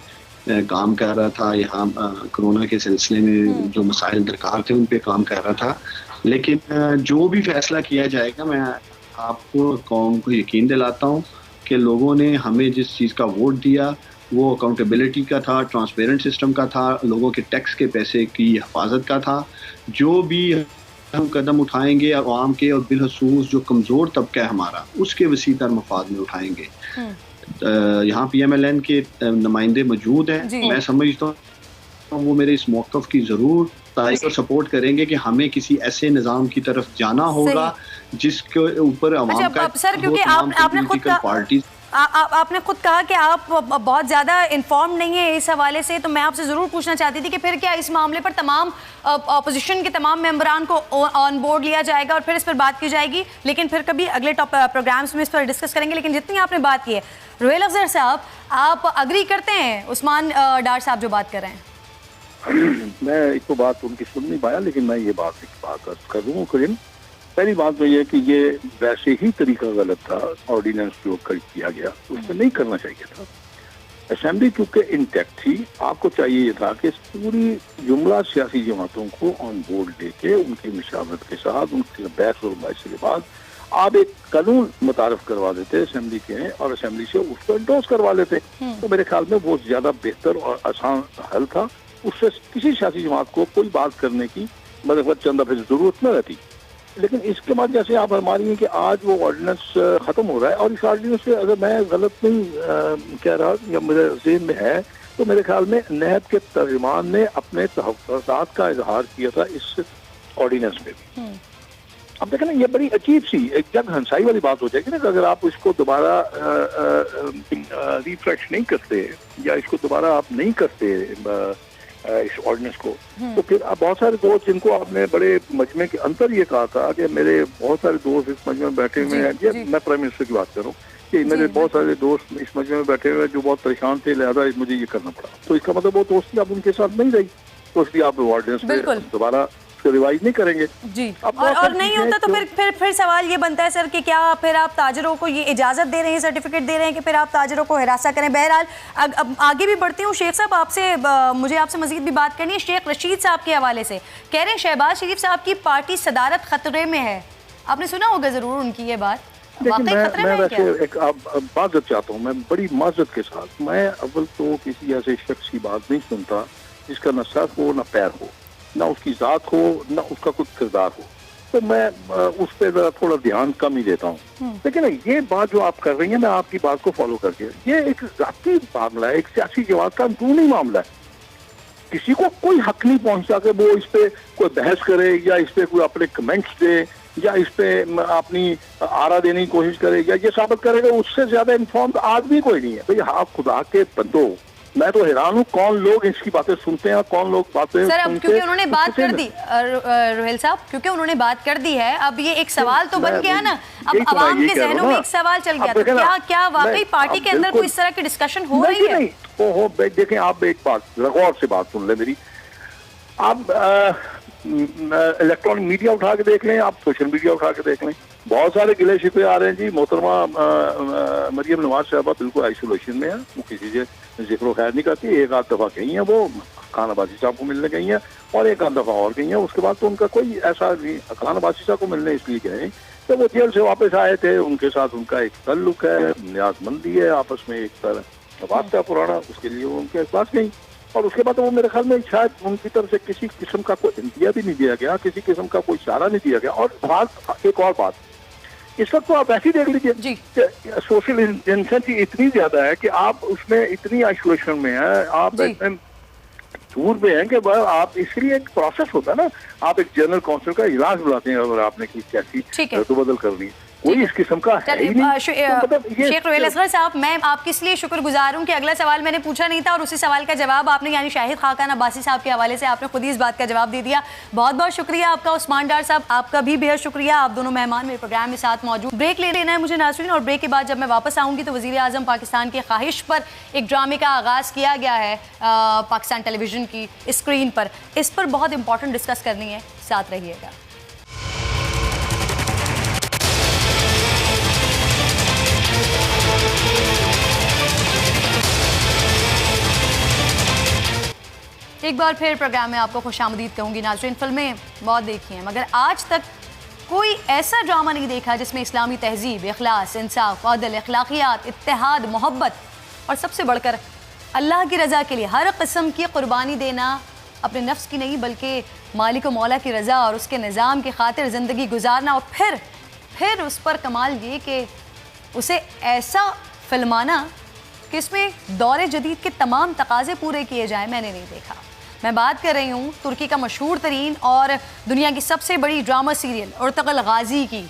G: काम कर रहा था, यहाँ कोरोना के सिलसिले में जो मसाइल दरकार थे उन पे काम कर रहा था। लेकिन जो भी फैसला किया जाएगा, मैं आपको कौम को यकीन दिलाता हूँ कि लोगों ने हमें जिस चीज़ का वोट दिया वो अकाउंटेबिलिटी का था, ट्रांसपेरेंट सिस्टम का था, लोगों के टैक्स के पैसे की हिफाजत का था। जो भी हम कदम उठाएंगे आवाम के और बिलखसूस जो कमज़ोर तबका है हमारा, उसके वसी तर मफाद में उठाएंगे। यहाँ PMLN के नुमाइंदे मौजूद हैं, मैं समझता हूँ वो मेरे इस मौक़िफ़ की ज़रूर तारीफ और सपोर्ट करेंगे कि हमें किसी ऐसे निज़ाम की तरफ जाना होगा जिसके ऊपर आवाम का
B: सर, क्योंकि आपने खुद कहा कि आप बहुत ज़्यादा इन्फॉर्म नहीं है इस हवाले से, तो मैं आपसे ज़रूर पूछना चाहती थी कि फिर क्या इस मामले पर तमाम अपोजिशन के तमाम मेंबरान को ऑन बोर्ड लिया जाएगा और फिर इस पर बात की जाएगी, लेकिन फिर कभी अगले प्रोग्राम्स में इस पर डिस्कस करेंगे। लेकिन जितनी आपने बात की है, रुहेल अफजल साहब, आप अग्री करते हैं उस्मान डार साहब जो बात कर रहे हैं?
I: मैं एक तो बात उनकी सुन नहीं पाया, लेकिन मैं ये बात कर दूँ करीम। पहली बात तो ये कि ये वैसे ही तरीका गलत था, ऑर्डिनेंस जो किया गया उसमें नहीं करना चाहिए था। असेंबली क्योंकि इंटैक्ट थी, आपको चाहिए ये था कि पूरी जुमला सियासी जमातों को ऑन बोर्ड लेके उनकी मशावरत के साथ, उनके बहस और मुबाहिसे के बाद आप एक कानून मुतारफ करवा देते असेंबली के और असेंबली से उसको इंडोर्स करवा लेते। तो मेरे ख्याल में वो ज़्यादा बेहतर और आसान हल था। उससे किसी सियासी जमात को कोई बात करने की मतलब चंदा फिर जरूरत न रहती। लेकिन इसके बाद जैसे आप हमारी हैं कि आज वो ऑर्डिनेंस ख़त्म हो रहा है, और इस ऑर्डिनेंस से अगर मैं गलत नहीं कह रहा या मेरे ज़हन में है, तो मेरे ख्याल में नैब के तर्जुमान ने अपने तहफ़्फ़ुज़ात का इजहार किया था इस ऑर्डिनेंस में भी। अब देखें ना, ये बड़ी अजीब सी एक जग हंसाई वाली बात हो जाएगी ना कि अगर आप इसको दोबारा रिफ्रेश नहीं करते या इसको दोबारा आप नहीं करते इस ऑर्डिनेंस को, तो फिर अब बहुत सारे दोस्त जिनको आपने बड़े मजमे के अंदर ये कहा था कि मेरे बहुत सारे दोस्त इस मजमे में बैठे हुए हैं, ये मैं प्राइम मिनिस्टर की बात करूँ कि मेरे बहुत सारे दोस्त इस मजमे में बैठे हुए हैं जो बहुत परेशान थे, लिहाजा मुझे ये करना पड़ा। तो इसका मतलब वो दोस्ती अब उनके साथ नहीं रही, तो इसलिए आप ऑर्डिनेंस में दोबारा रिवाइज नहीं करेंगे
B: जी। और नहीं होता तो फिर सवाल ये बनता है सर कि क्या फिर आप ताजरों को ये इजाज़त दे रहे हैं, सर्टिफिकेट दे रहे हैं कि फिर आप ताजरों को हिरासा करें। बहरहाल अब आगे भी बढ़ती हूँ। शेख साहब, आपसे मुझे आपसे मजीद भी बात करनी है। शेख रशीद साहब के हवाले से कह रहे हैं शहबाज शरीफ साहब की पार्टी सदारत खतरे में है। आपने सुना होगा ज़रूर उनकी ये बात।
I: मैं वैसे एक माजरत चाहता हूँ, मैं बड़ी माजरत के साथ, मैं अव्वल तो किसी ऐसे शख्स की बात नहीं सुनता जिसका न सर हो न पैर हो, ना उसकी ज़ात हो ना उसका कुछ किरदार हो, तो मैं उस पर ज़रा थोड़ा ध्यान कम ही देता हूँ। लेकिन ये बात जो आप कर रही हैं, मैं आपकी बात को फॉलो करके, ये एक ज़ाती मामला है, एक सियासी जमात का अंदरूनी मामला है। किसी को कोई हक नहीं पहुँचता कि वो इस पर कोई बहस करे या इस पर कोई अपने कमेंट्स दे या इस पर अपनी आरा देने की कोशिश करे या ये साबित करेगा उससे ज़्यादा इन्फॉर्म आदमी कोई नहीं है। भाई हाँ, खुदा के बंदो, मैं तो हैरान हूँ कौन लोग इसकी बातें सुनते हैं, कौन लोग बातें
B: सर। अब क्योंकि उन्होंने बात कर दी रुहेल साहब, क्योंकि उन्होंने बात कर दी है, अब ये एक सवाल तो बन गया ना, अब आवाम के जहनों में एक सवाल चल गया। तो क्या वाकई पार्टी के अंदर कोई इस तरह की डिस्कशन हो रही है?
I: ओहो, देखें आप एक बात गौर से बात सुन ले मेरी। आप इलेक्ट्रॉनिक मीडिया उठा के देख लें, आप सोशल मीडिया उठा के देख लें, बहुत सारे गिले शिकवे आ रहे हैं जी। मोहतरमा मरियम नवाज साहबा बिल्कुल आइसोलेशन में है, वो किसी से जिक्र खैर नहीं करती। एक आध दफ़ा गई हैं, वो खान अब्बासी साहब को मिलने गई हैं और एक आध दफ़ा और गई हैं। उसके बाद तो उनका कोई ऐसा नहीं, खान अब्बासी साहब को मिलने इसलिए गए तो वो जेल से वापस आए थे, उनके साथ उनका एक तल्लुक है, न्याजमंदी है, आपस में एक तरह वास्ता पुराना, उसके लिए उनके पास गई। और उसके बाद वो मेरे ख्याल में शायद उनकी तरफ से किसी किस्म का कोई इंदिया भी नहीं दिया गया, किसी किस्म का कोई इशारा नहीं दिया गया। और बात एक और बात, इस वक्त तो आप ऐसे ही देख लीजिए, सोशल इंसेंसिटी इतनी ज्यादा है कि आप उसमें इतनी आइसोलेशन में है, आप इतने दूर में हैं कि आप, इसलिए एक प्रोसेस होता है ना, आप एक जनरल काउंसिल का इजलास बुलाते हैं अगर आपने की कैसी रद्द-बदल करनी है, कोई इस किस्म का है ही नहीं।
B: शेख रुहेल असगर साहब, मैं आपके इसलिए शुक्रगुजार हूँ कि अगला सवाल मैंने पूछा नहीं था और उसी सवाल का जवाब आपने, यानी शाहिद खाकान अब्बासी साहब के हवाले से आपने खुद ही इस बात का जवाब दे दिया। बहुत बहुत शुक्रिया आपका। उस्मान डार साहब, आपका भी बेहद शुक्रिया। आप दोनों मेहमान मेरे प्रोग्राम में साथ मौजूद। ब्रेक ले लेना है मुझे नाज़रीन, और ब्रेक के बाद जब मैं वापस आऊँगी तो वज़ीर आज़म पाकिस्तान की ख्वाहिश पर एक ड्रामे का आगाज़ किया गया है पाकिस्तान टेलीविज़न की स्क्रीन पर, इस पर बहुत इंपॉर्टेंट डिस्कस करनी है, साथ रहिएगा। एक बार फिर प्रोग्राम में आपको खुशामदीद कहूँगी। नाज़रीन, फिल्में बहुत देखी हैं मगर आज तक कोई ऐसा ड्रामा नहीं देखा जिसमें इस्लामी तहजीब, इखलास, इंसाफ, अदल, अखलाकियात, इत्तेहाद, मोहब्बत और सबसे बढ़कर अल्लाह की रज़ा के लिए हर किस्म की कुर्बानी देना, अपने नफ्स की नहीं बल्कि मालिक व मौला की रज़ा और उसके निज़ाम की खातिर ज़िंदगी गुजारना और फिर उस पर कमाल ये कि उसे ऐसा फिल्माना कि इसमें दौरे जदीद के तमाम तकाज़े पूरे किए जाएं, मैंने नहीं देखा। मैं बात कर रही हूँ तुर्की का मशहूर तरीन और दुनिया की सबसे बड़ी ड्रामा सीरियल उर्तुगल गाजी की,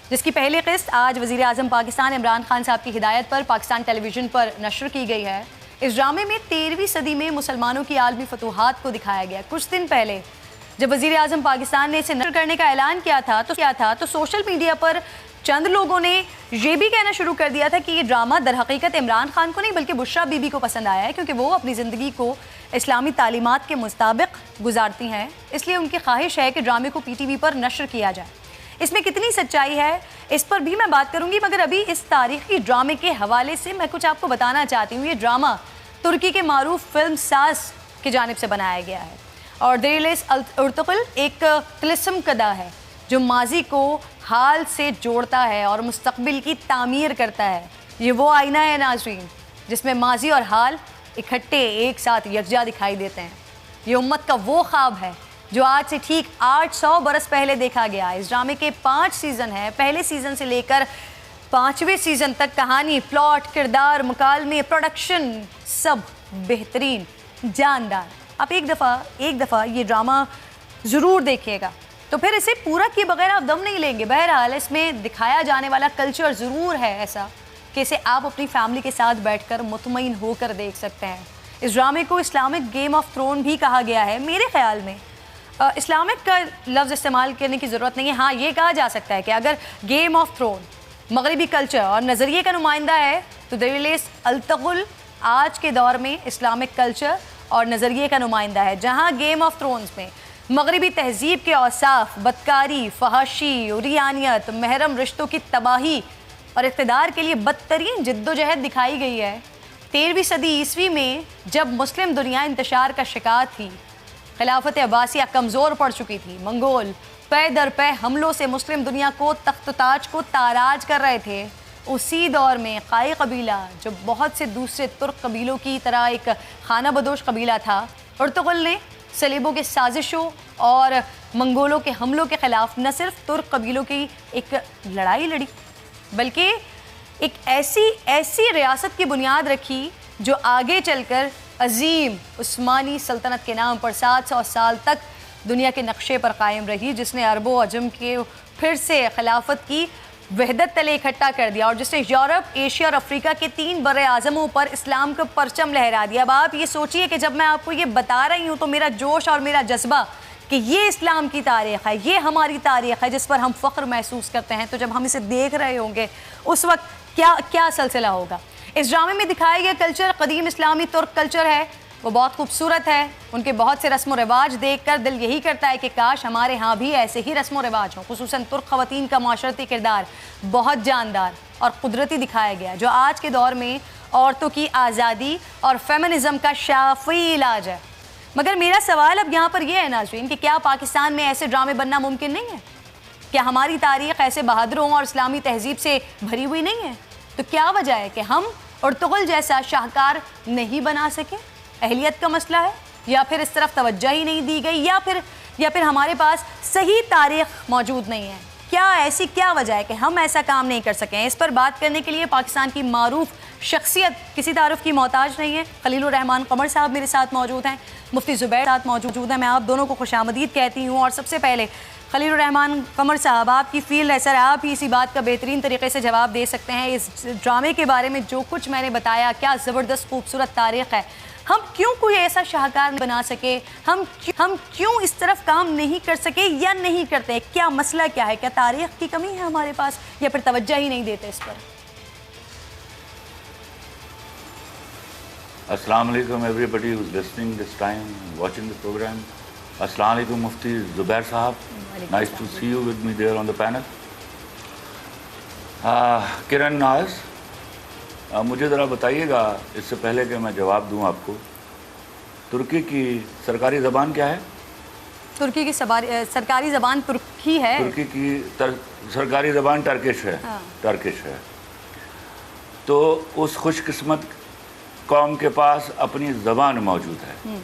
B: जिसकी पहली किस्त आज वज़ीर आज़म पाकिस्तान इमरान खान साहब की हिदायत पर पाकिस्तान टेलीविज़न पर नशर की गई है। इस ड्रामे में 13वीं सदी में मुसलमानों की आलमी फतूहात को दिखाया गया। कुछ दिन पहले जब वज़ीर आज़म पाकिस्तान ने इसे नशर करने का ऐलान किया था तो सोशल मीडिया पर चंद लोगों ने ये भी कहना शुरू कर दिया था कि ये ड्रामा दर हकीकत इमरान खान को नहीं बल्कि बुशरा बीबी को पसंद आया है, क्योंकि वो अपनी ज़िंदगी को इस्लामी तालीमात के मुताबिक गुजारती हैं, इसलिए उनकी ख्वाहिश है कि ड्रामे को PTV पर नशर किया जाए। इसमें कितनी सच्चाई है इस पर भी मैं बात करूंगी, मगर अभी इस तारीखी ड्रामे के हवाले से मैं कुछ आपको बताना चाहती हूँ। ये ड्रामा तुर्की के मारूफ फिल्म साज की जानिब से बनाया गया है और दिल उर्तुगल एक तिलिस्म कदा है जो माजी को हाल से जोड़ता है और मुस्तकबिल की तामीर करता है। ये वो आईना है नाज़रीन जिसमें माजी और हाल इकट्ठे एक साथ यकजा दिखाई देते हैं। ये उम्मत का वो ख्वाब है जो आज से ठीक 800 बरस पहले देखा गया। इस ड्रामे के 5 सीज़न हैं। पहले सीज़न से लेकर 5वें सीज़न तक कहानी, प्लॉट, किरदार, मुकालमे, प्रोडक्शन सब बेहतरीन, जानदार। आप एक दफ़ा ये ड्रामा ज़रूर देखिएगा, तो फिर इसे पूरा किए बगैर आप दम नहीं लेंगे। बहरहाल इसमें दिखाया जाने वाला कल्चर ज़रूर है ऐसा कि इसे आप अपनी फैमिली के साथ बैठकर मुतमईन होकर देख सकते हैं। इस ड्रामे को इस्लामिक गेम ऑफ थ्रोन भी कहा गया है। मेरे ख्याल में इस्लामिक का लफ्ज़ इस्तेमाल करने की ज़रूरत नहीं है। हाँ, ये कहा जा सकता है कि अगर गेम ऑफ थ्रोन मगरबी कल्चर और नज़रिए का नुमाइंदा है तो दिल उर्तुगल आज के दौर में इस्लामिक कल्चर और नज़रिए का नुमाइंदा है, जहाँ गेम ऑफ थ्रोन्स में मगरबी तहजीब के औसाफ, बदकारी, फहाशी, उरियानियत, महरम रिश्तों की तबाही और इक़्तिदार के लिए बदतरीन जिद्दोजहद दिखाई गई है। 13वीं सदी ईस्वी में जब मुस्लिम दुनिया इंतशार का शिकार थी, खिलाफत अब्बासिया कमज़ोर पड़ चुकी थी, मंगोल पे दर पे हमलों से मुस्लिम दुनिया को तख्त ताज को ताराज कर रहे थे, उसी दौर में काई कबीला जो बहुत से दूसरे तुर्क कबीलों की तरह एक खाना बदोश कबीला था, उर्तुगल ने सलीबों के साजिशों और मंगोलों के हमलों के ख़िलाफ़ न सिर्फ तुर्क कबीलों की एक लड़ाई लड़ी बल्कि एक ऐसी रियासत की बुनियाद रखी जो आगे चलकर अजीम उस्मानी सल्तनत के नाम पर 700 साल तक दुनिया के नक्शे पर कायम रही, जिसने अरबो अजम के फिर से खिलाफत की वहदत तले इकट्ठा कर दिया और जिसने यूरोप, एशिया और अफ्रीका के 3 बड़े आज़मों पर इस्लाम का परचम लहरा दिया। अब आप ये सोचिए कि जब मैं आपको ये बता रही हूँ तो मेरा जोश और मेरा जज्बा कि ये इस्लाम की तारीख़ है, ये हमारी तारीख़ है जिस पर हम फ़ख्र महसूस करते हैं, तो जब हम इसे देख रहे होंगे उस वक्त क्या सिलसिला होगा। इस ड्रामे में दिखाया गया कल्चर कदीम इस्लामी तुर्क कल्चर है, वो बहुत खूबसूरत है। उनके बहुत से रस्म व रिवाज देख कर दिल यही करता है कि काश हमारे यहाँ भी ऐसे ही रस्म व रिवाज हों। खुसूसन तुर्क ख़वातीन का माशरती किरदार बहुत जानदार और कुदरती दिखाया गया, जो आज के दौर में औरतों की आज़ादी और फेमिनिज़म का शाफ़ी इलाज है। मगर मेरा सवाल अब यहाँ पर यह है नाज़रीन कि क्या पाकिस्तान में ऐसे ड्रामे बनना मुमकिन नहीं है? क्या हमारी तारीख़ ऐसे बहादुरों और इस्लामी तहजीब से भरी हुई नहीं है? तो क्या वजह है कि हम उर्तुगल जैसा शाहकार नहीं बना सके? अहलियत का मसला है, या फिर इस तरफ तवज्जो ही नहीं दी गई, या फिर हमारे पास सही तारीख़ मौजूद नहीं है? क्या वजह है कि हम ऐसा काम नहीं कर सकें? इस पर बात करने के लिए पाकिस्तान की मारूफ शख्सियत किसी तारुफ की मोहताज नहीं है। खलीलुर रहमान कमर साहब मेरे साथ मौजूद हैं, मुफ्ती ज़ुबैर साथ मौजूद हैं। मैं आप दोनों को खुशामदीद कहती हूँ। और सबसे पहले खलीलुर रहमान कमर साहब, आपकी फील्ड है सर, आप ही इसी बात का बेहतरीन तरीके से जवाब दे सकते हैं। इस ड्रामे के बारे में जो कुछ मैंने बताया, क्या ज़बरदस्त खूबसूरत तारीख़ है, हम क्यों कोई ऐसा शाहकार बना सके? हम क्यों इस तरफ काम नहीं कर सके या नहीं करते? क्या मसला क्या है? क्या तारीख़ की कमी है हमारे पास, या फिर तवज्जो ही नहीं देते इस पर?
J: अस्सलाम वालेकुम everybody who is listening this time watching the programme. अस्सलाम वालेकुम Mufti Zubair Sahab, nice to see you with me there on the panel. Kiran Naaz, मुझे ज़रा बताइएगा इससे पहले कि मैं जवाब दूं आपको तुर्की की सरकारी ज़बान क्या है?
B: तुर्की की सरकारी ज़बान तुर्की है।
J: तुर्की की सरकारी ज़बान टर्किश है।
B: हाँ।
J: टर्किश है। तो उस खुशकिस्मत कौम के पास अपनी ज़बान मौजूद है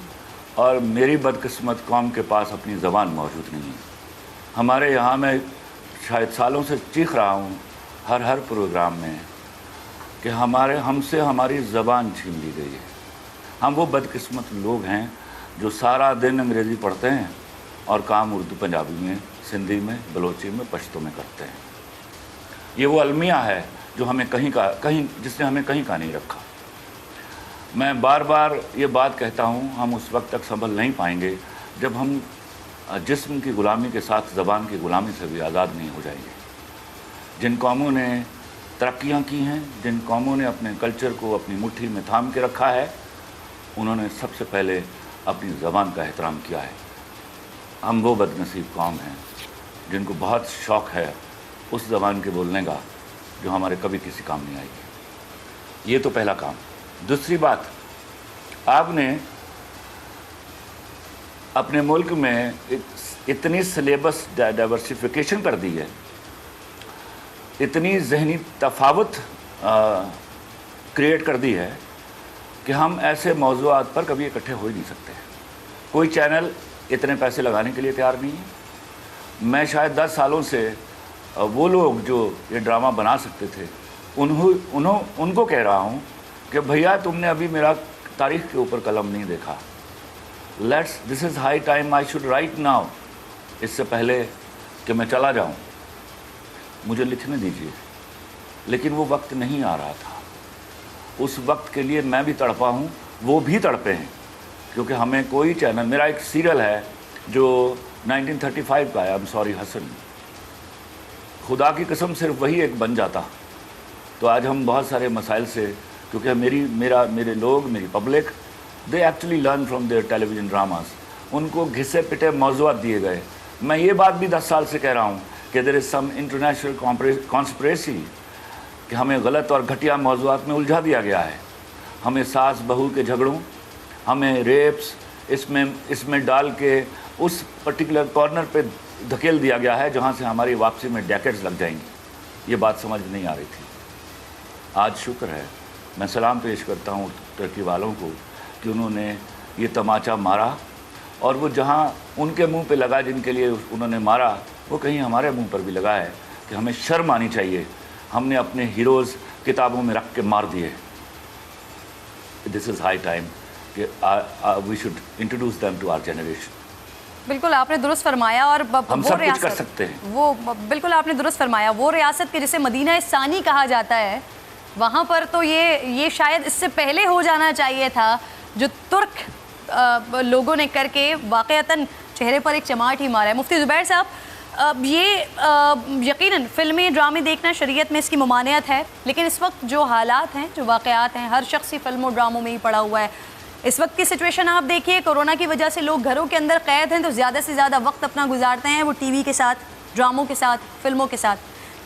J: और मेरी बदकिस्मत कौम के पास अपनी ज़बान मौजूद नहीं है। हमारे यहाँ मैं शायद सालों से चीख रहा हूँ हर प्रोग्राम में कि हमसे हमारी ज़बान छीन ली गई है। हम वो बदकिस्मत लोग हैं जो सारा दिन अंग्रेज़ी पढ़ते हैं और काम उर्दू, पंजाबी में, सिंधी में, बलोची में, पश्तो में करते हैं। ये वो अलमिया है जो हमें जिसने हमें कहीं का नहीं रखा। मैं बार बार ये बात कहता हूँ, हम उस वक्त तक संभल नहीं पाएंगे जब हम जिस्म की ग़ुलामी के साथ ज़बान की ग़ुलामी से भी आज़ाद नहीं हो जाएंगे। जिन कौमों ने तरक्कियाँ की हैं, जिन कौमों ने अपने कल्चर को अपनी मुट्ठी में थाम के रखा है, उन्होंने सबसे पहले अपनी ज़बान का एहतराम किया है। हम वो बदनसीब कौम हैं जिनको बहुत शौक़ है उस ज़बान के बोलने का जो हमारे कभी किसी काम नहीं आएगी। ये तो पहला काम। दूसरी बात, आपने अपने मुल्क में इतनी सिलेबस डाइवर्सिफिकेशन कर दी है, इतनी जहनी तफावत क्रिएट कर दी है कि हम ऐसे मौज़ूआत पर कभी इकट्ठे हो ही नहीं सकते। कोई चैनल इतने पैसे लगाने के लिए तैयार नहीं है। मैं शायद 10 सालों से वो लोग जो ये ड्रामा बना सकते थे उनको कह रहा हूँ कि भैया तुमने अभी मेरा तारीख़ के ऊपर कलम नहीं देखा। This is high time I should write now. इससे पहले कि मैं चला जाऊँ मुझे लिखने दीजिए। लेकिन वो वक्त नहीं आ रहा था। उस वक्त के लिए मैं भी तड़पा हूँ, वो भी तड़पे हैं, क्योंकि हमें कोई चैनल, मेरा एक सीरियल है जो 1935 का है, आई एम सॉरी हसन, खुदा की कसम सिर्फ वही एक बन जाता तो आज हम बहुत सारे मसाइल से, क्योंकि मेरे लोग, मेरी public, they actually learn from their television dramas, उनको घिसे पिटे मौज़ूआत दिए गए। मैं ये बात भी 10 साल से कह रहा हूँ कि there is some international conspiracy कि हमें गलत और घटिया मौज़ूआत में उलझा दिया गया है। हमें सास बहू के झगड़ों, हमें रेप्स इसमें डाल के उस पर्टिकुलर कॉर्नर पे धकेल दिया गया है जहाँ से हमारी वापसी में डेकेड्स लग जाएंगी। ये बात समझ नहीं आ रही थी। आज शुक्र है, मैं सलाम पेश करता हूँ तुर्की वालों को कि उन्होंने ये तमाचा मारा और वो जहाँ उनके मुंह पे लगा, जिनके लिए उन्होंने मारा, वो कहीं हमारे मुंह पर भी लगा है कि हमें शर्म आनी चाहिए। हमने अपने हीरोज़ किताबों में रख के मार दिए। दिस इज़ हाई टाइम कि we should introduce them to our generation.
B: बिल्कुल आपने दुरुस्त फरमाया। और
J: हम सब कुछ कर सकते हैं।
B: वो बिल्कुल आपने दुरुस्त फरमाया। वो रियासत के जिसे मदीना सानी कहा जाता है, वहाँ पर तो ये शायद इससे पहले हो जाना चाहिए था, जो तुर्क लोगों ने करके वाक़तन चेहरे पर एक चमाट ही मारा है। मुफ्ती ज़ुबैर साहब, यकीनन फ़िल्में ड्रामे देखना शरीयत में इसकी ममानियत है, लेकिन इस वक्त जो हालात हैं, जो वाक़यात हैं, हर शख्स ही फ़िल्मों ड्रामों में ही पड़ा हुआ है। इस वक्त की सिचुएशन आप देखिए, कोरोना की वजह से लोग घरों के अंदर कैद हैं, तो ज़्यादा से ज़्यादा वक्त अपना गुजारते हैं वो टीवी के साथ, ड्रामों के साथ, फिल्मों के साथ।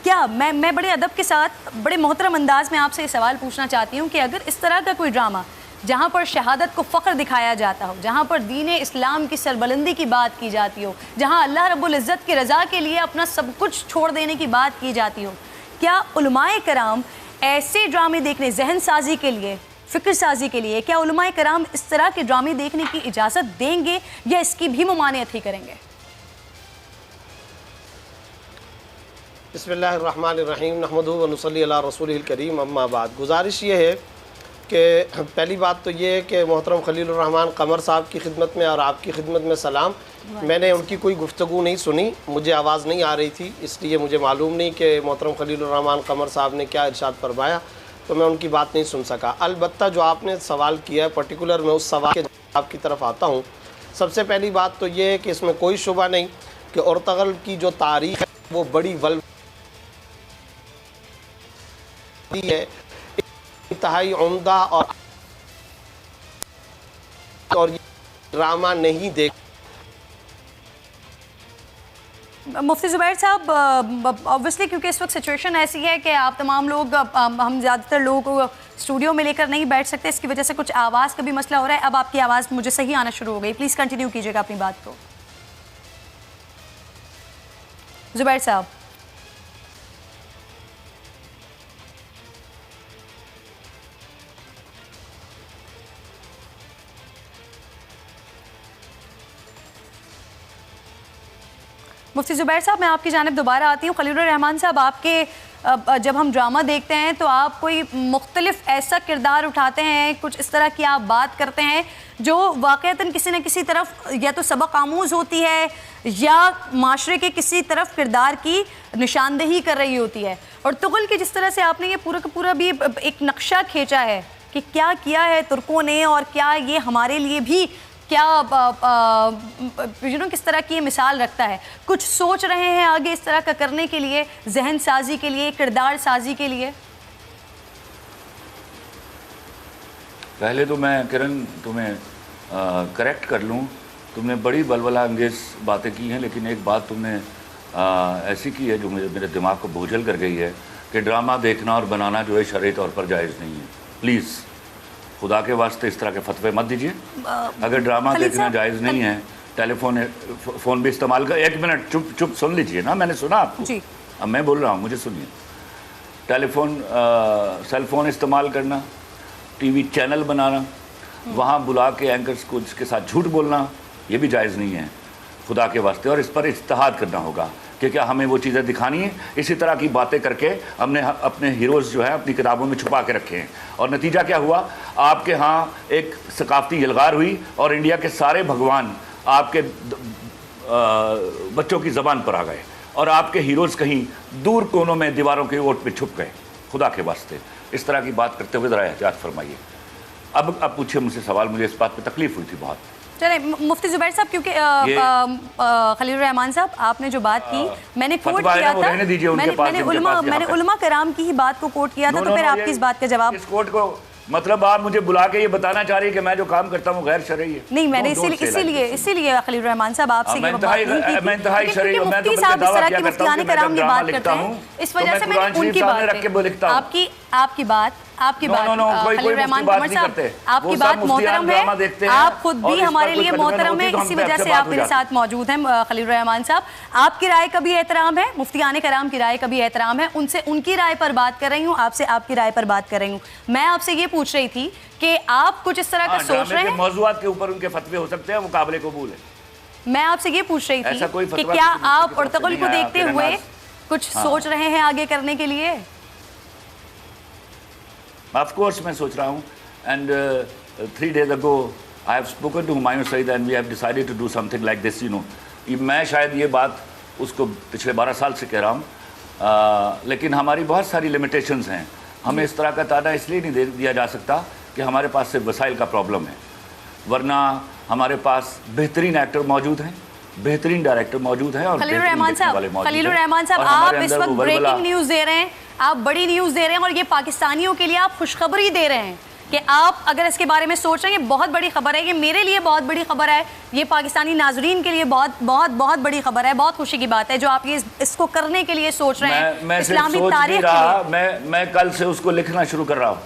B: क्या मैं बड़े अदब के साथ, बड़े मोहतरम अंदाज में आपसे ये सवाल पूछना चाहती हूँ कि अगर इस तरह का कोई ड्रामा जहाँ पर शहादत को फ़ख्र दिखाया जाता हो, जहाँ पर दीन इस्लाम की सरबलंदी की बात की जाती हो, जहाँ अल्लाह रब्बुल इज़्ज़त की रज़ा के लिए अपना सब कुछ छोड़ देने की बात की जाती हो, क्या उलमाए कराम ऐसे ड्रामे देखने, जहन साजी के लिए, फ़िक्र साजी के लिए, क्या उलमाए कराम इस तरह के ड्रामे देखने की इजाज़त देंगे या इसकी भी ममानियत ही करेंगे?
K: बिस्मिल्लाहिर्रहमानिर्रहीम, नहमदुहु व नुसल्ली अला रसूलिहिल करीम, अम्मा बाद। गुजारिश ये है कि पहली बात तो ये है कि मोहतरम खलीलुर रहमान कमर साहब की खिदमत में और आपकी खिदमत में सलाम। मैंने उनकी कोई गुफ्तगू नहीं सुनी, मुझे आवाज़ नहीं आ रही थी, इसलिए मुझे मालूम नहीं कि मोहतरम खलीलुर रहमान कमर साहब ने क्या इरशाद फरमाया, तो मैं उनकी बात नहीं सुन सका। अलबत्ता जो आपने सवाल किया है पर्टिकुलर, मैं उस सवाल के जवाब की तरफ आता हूँ। सबसे पहली बात तो ये है कि इसमें कोई शुबा नहीं कि औरतगल की जो तारीख़ है वो बड़ी वल है, इंतहाई उम्दा और ड्रामा नहीं देख
B: मुफ्ती ज़ुबैर साहब, ऑब्वियसली क्योंकि इस वक्त सिचुएशन ऐसी है कि आप तमाम लोग, हम ज़्यादातर लोगों को स्टूडियो में लेकर नहीं बैठ सकते, इसकी वजह से कुछ आवाज़ का भी मसला हो रहा है। अब आपकी आवाज़ मुझे सही आना शुरू हो गई, प्लीज़ कंटिन्यू कीजिएगा अपनी बात को। ज़ुबैर साहब, मुफ्ती ज़ुबैर साहब, मैं आपकी जानिब दोबारा आती हूँ। खलीलुर रहमान साहब, आपके जब हम ड्रामा देखते हैं तो आप कोई मुख्तलिफ ऐसा किरदार उठाते हैं, कुछ इस तरह की आप बात करते हैं जो वाक़तन किसी न किसी तरफ या तो सबक आमूज़ होती है या माशरे के किसी तरफ किरदार की निशानदेही कर रही होती है। और तुगल की जिस तरह से आपने ये पूरा का पूरा भी एक नक्शा खींचा है कि क्या किया है तुर्कों ने और क्या ये हमारे लिए भी क्या किस तरह की ये मिसाल रखता है। कुछ सोच रहे हैं आगे इस तरह का करने के लिए, जहन साजी के लिए, किरदार साजी के लिए?
J: पहले तो मैं किरण तुम्हें करेक्ट कर लूँ, तुमने बड़ी बलबला अंगेज बातें की हैं, लेकिन एक बात तुमने ऐसी की है जो मेरे दिमाग को बोझल कर गई है कि ड्रामा देखना और बनाना जो है शरई तौर पर जायज़ नहीं है। प्लीज़ खुदा के वास्ते इस तरह के फतवे मत दीजिए। अगर ड्रामा देखना जायज़ नहीं है, फ़ोन भी इस्तेमाल कर। एक मिनट चुप सुन लीजिए ना, मैंने सुना आपको जी। अब मैं बोल रहा हूँ, मुझे सुनिए। सेल फ़ोन इस्तेमाल करना, टीवी चैनल बनाना, वहाँ बुला के एंकर्स को उसके साथ झूठ बोलना, ये भी जायज़ नहीं है खुदा के वास्ते। और इस पर इज्तिहाद करना होगा कि क्या हमें वो चीज़ें दिखानी है। इसी तरह की बातें करके हमने अपने हीरोज़ जो है अपनी किताबों में छुपा के रखे हैं, और नतीजा क्या हुआ, आपके यहाँ एक सकाफ़ती यलगार हुई और इंडिया के सारे भगवान आपके बच्चों की ज़बान पर आ गए और आपके हीरोज़ कहीं दूर कोनों में दीवारों के ओट पे छुप गए। खुदा के वास्ते इस तरह की बात करते हुए ज़रा एहतियात फरमाइए। अब पूछिए मुझसे सवाल, मुझे इस बात पर तकलीफ़ हुई थी बहुत।
B: चले मुफ्ती ज़ुबैर साहब, क्योंकि खलीलुर रहमान साहब आपने जो बात की, मैंने कोट किया था, मैंने उलमा कराम की ही बात को कोट किया था, तो फिर आपकी इस बात का जवाब,
J: इस कोट को मतलब आप मुझे बुला के ये बताना चाह रही है कि मैं जो काम करता हूँ गैर शरई है?
B: नहीं, मैंने इसीलिए खलीलुर रहमान साहब आपसे ये बात नहीं की, मुफ्ती साहब इस तरह की मुफ्तियाने कराम की बात करते हैं, इस वजह से मैंने उनकी बात, आपकी बात खलीलुर रहमान कमर साहब, आपकी बात मोहतरम है, आप खुद भी हमारे लिए मोहतरम है, इसी वजह से आप मेरे साथ मौजूद हैं। खलीलुर रहमान साहब, आपकी राय का भी एहतराम है, मुफ्तियाने कराम की राय का भी एहतराम है, उनसे उनकी राय पर बात कर रही हूँ, आपसे आपकी राय पर बात कर रही हूँ। मैं आपसे ये पूछ रही थी कि आप कुछ इस तरह का सोच रहे हैं,
J: मौजूदात के ऊपर उनके फतवे हो सकते हैं, वो काबिल कबूल है।
B: मैं आपसे ये पूछ रही थी कि क्या आप अर्तुगरुल को देखते हुए कुछ सोच रहे हैं आगे करने के लिए?
J: Of course मैं सोच रहा हूँ, and 3 days ago I have spoken to Humayun Saeed and we have decided to do something like this, you know। मैं शायद ये बात उसको पिछले 12 साल से कह रहा हूँ, लेकिन हमारी बहुत सारी लिमिटेशंस हैं। हमें इस तरह का ताना इसलिए नहीं दिया जा सकता कि हमारे पास सिर्फ वसाइल का प्रॉब्लम है, वरना हमारे पास बेहतरीन एक्टर मौजूद हैं, बेहतरीन डायरेक्टर मौजूद हैं और
B: खलीलुर रहमान साहब आप इस वक्त ब्रेकिंग न्यूज़ दे रहे हैं, आप बड़ी न्यूज़ दे रहे हैं, और ये पाकिस्तानियों के लिए आप खुशखबरी दे रहे हैं कि आप अगर इसके बारे में सोच रहे हैं, ये बहुत बड़ी खबर है, ये मेरे लिए बहुत बड़ी खबर है, ये पाकिस्तानी नाजरीन के लिए बहुत बहुत बहुत बड़ी खबर है, बहुत खुशी की बात है जो आप ये इसको करने के लिए सोच रहे हैं।
J: इस्लामी तारीख मैं कल से उसको लिखना शुरू कर रहा हूँ,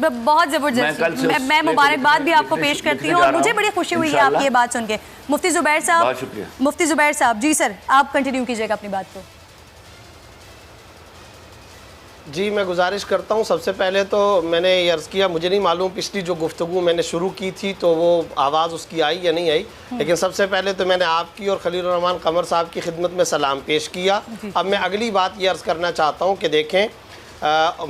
B: बहुत जबरदस्त। मैं मुबारकबाद भी आपको पेश करती हूँ और मुझे बड़ी खुशी हुई है आपकी ये बात सुन के। मुफ्ती ज़ुबैर साहब, जी सर, आप कंटिन्यू कीजिएगा अपनी बात को।
K: जी, मैं गुजारिश करता हूँ, सबसे पहले तो मैंने ये अर्ज़ किया, मुझे नहीं मालूम पिछली जो गुफ्तगू मैंने शुरू की थी तो वो आवाज़ उसकी आई या नहीं आई, लेकिन सबसे पहले तो मैंने आपकी और खलीलुर रहमान कमर साहब की खिदमत में सलाम पेश किया। अब मैं अगली बात ये अर्ज़ करना चाहता हूँ कि देखें,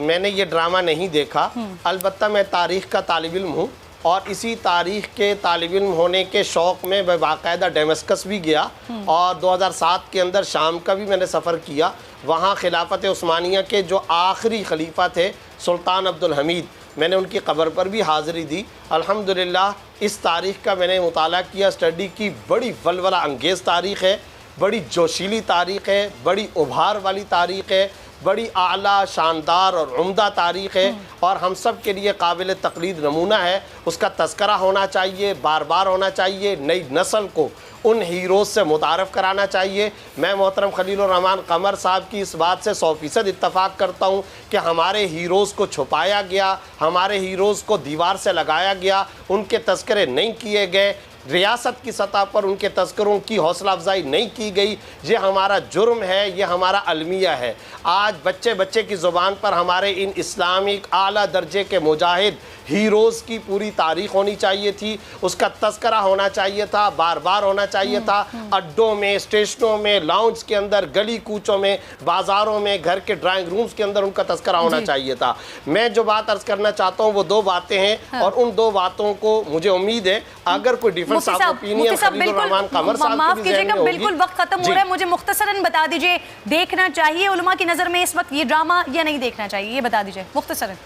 K: मैंने ये ड्रामा नहीं देखा, अलबत्ता मैं तारीख़ का तालिब इल्म हूँ और इसी तारीख़ के तालिब इल्म होने के शौक़ में मैं बाकायदा डेमस्कस भी गया और 2007 के अंदर शाम का भी मैंने सफ़र किया। वहाँ खिलाफत उस्मानिया के जो आखिरी खलीफा थे सुल्तान अब्दुल हमीद, मैंने उनकी कब्र पर भी हाज़िरी दी। अल्हम्दुलिल्लाह इस तारीख़ का मैंने मुताला किया, स्टडी की, बड़ी वलवला अंगेज़ तारीख़ है, बड़ी जोशीली तारीख़ है, बड़ी उभार वाली तारीख़ है, बड़ी आला, शानदार और उम्दा तारीख़ है और हम सब के लिए काबिल तक़लीद नमूना है। उसका तज़किरा होना चाहिए, बार बार होना चाहिए। नई नस्ल को उन हीरोज़ से मुतारफ़ कराना चाहिए। मैं मोहतरम खलीलुर रहमान कमर साहब की इस बात से 100% इत्तफ़ाक़ करता हूँ कि हमारे हीरोज़ को छुपाया गया, हमारे हीरोज़ को दीवार से लगाया गया, उनके तज़किरे नहीं किए गए, रियासत की सतह पर उनके तस्करों की हौसला अफजाई नहीं की गई। ये हमारा जुर्म है, ये हमारा अलमिया है। आज बच्चे बच्चे की ज़ुबान पर हमारे इन इस्लामिक आला दर्जे के मुजाहिद हीरोज़ की पूरी तारीख़ होनी चाहिए थी, उसका तस्करा होना चाहिए था, बार बार होना चाहिए था। अड्डों में, स्टेशनों में, लाउंज के अंदर, गली कूचों में, बाज़ारों में, घर के ड्राइंग रूम्स के अंदर उनका तस्करा होना चाहिए था। मैं जो बात अर्ज़ करना चाहता हूँ वो 2 बातें हैं और उन 2 बातों को मुझे उम्मीद है अगर कोई डिफरेंस ओपिनियन खलीलुर रहमान कमर साहब
B: माफ कीजिएगा, बिल्कुल वक्त खत्म हो रहा है, मुझे मुख्तसरन बता दीजिए, देखना चाहिए उलमा की नज़र में इस वक्त ये ड्रामा या नहीं देखना चाहिए, ये बता दीजिए मुख्तसरन।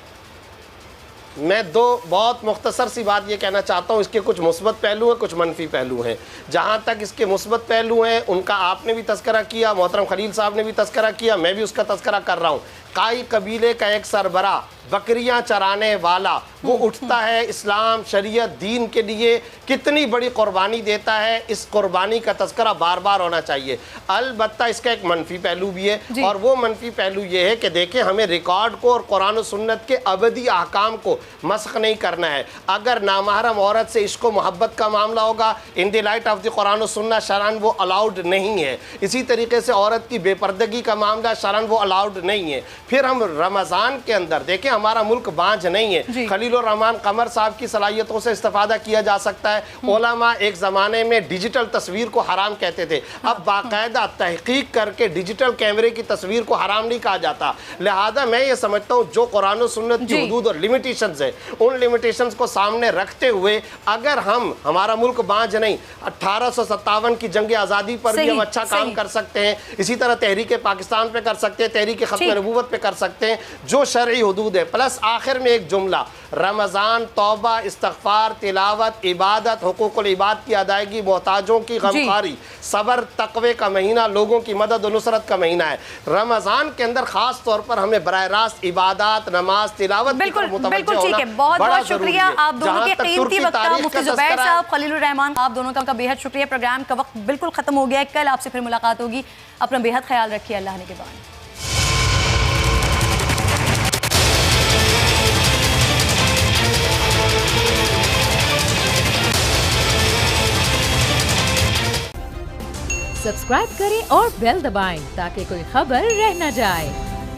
K: मैं 2 बहुत मुख्तसर सी बात ये कहना चाहता हूँ। इसके कुछ मुस्बत पहलू हैं, कुछ मनफी पहलू हैं। जहाँ तक इसके मुस्बत पहलू हैं उनका आपने भी तस्करा किया, मोहतरम खलील साहब ने भी तस्करा किया, मैं भी उसका तस्करा कर रहा हूँ। काई कबीले का एक सरबरा, बकरियां चराने वाला, वो उठता है इस्लाम शरीयत दीन के लिए, कितनी बड़ी कुर्बानी देता है। इस कुर्बानी का तस्करा बार बार होना चाहिए। अलबत्ता इसका एक मनफी पहलू भी है और वो मनफी पहलू ये है कि देखें, हमें रिकॉर्ड को और कुरान और सुन्नत के अबदी अहकाम को मस्ख नहीं करना है। अगर नामहरम औरत से इश्क व मोहब्बत का मामला होगा, in the light of the Quran और सुन्नत शरअन वो अलाउड नहीं है। इसी तरीके से औरत की बेपर्दगी का मामला शरअन वो अलाउड नहीं है। फिर हम रमज़ान के अंदर देखें, हमारा मुल्क बांझ नहीं है। खलीलुर रहमान कमर साहब की सलाहियतों से इस्तेफादा किया जा सकता है। उलमा एक ज़माने में डिजिटल तस्वीर को हराम कहते थे, अब बाकायदा तहकीक करके डिजिटल कैमरे की तस्वीर को हराम नहीं कहा जाता। लिहाजा मैं ये समझता हूँ जो कुरान और सुन्नत की हुदूद और लिमिटेशंस है, उन लिमिटेशंस को सामने रखते हुए अगर हम, हमारा मुल्क बांझ नहीं, 1857 की जंग आज़ादी पर भी हम अच्छा काम कर सकते हैं। इसी तरह तहरीक पाकिस्तान पे कर सकते हैं, तहरीक खत्म नबूवत पे कर सकते हैं, जो शरई हुदूद है। प्लस आखिर में एक जुमला, रमज़ान तौबा, इस्तग़फ़ार, तिलावत, इबादत, हुकूकुल इबाद की अदायगी, मोहताजों की गमखारी, सब्र, तक़वे का महीना, लोगों की मदद और नुसरत का महीना है। रमज़ान के अंदर ख़ास तौर पर हमें बराह रास्त इबादत, नमाज, तिलावत
B: बिल्कुल ठीक है। बहुत बहुत शुक्रिया आप दोनों के कीमती वक्त का, मुफ्ती ज़ुबैर साहब, खलीलुर रहमान, आप दोनों का बेहद शुक्रिया। प्रोग्राम का वक्त बिल्कुल ख़त्म हो गया है, कल आपसे फिर मुलाकात होगी। अपना बेहद ख्याल रखिए, अल्लाह ने के बाद।
A: सब्सक्राइब करें और बेल दबाएं ताकि कोई खबर रह न जाए।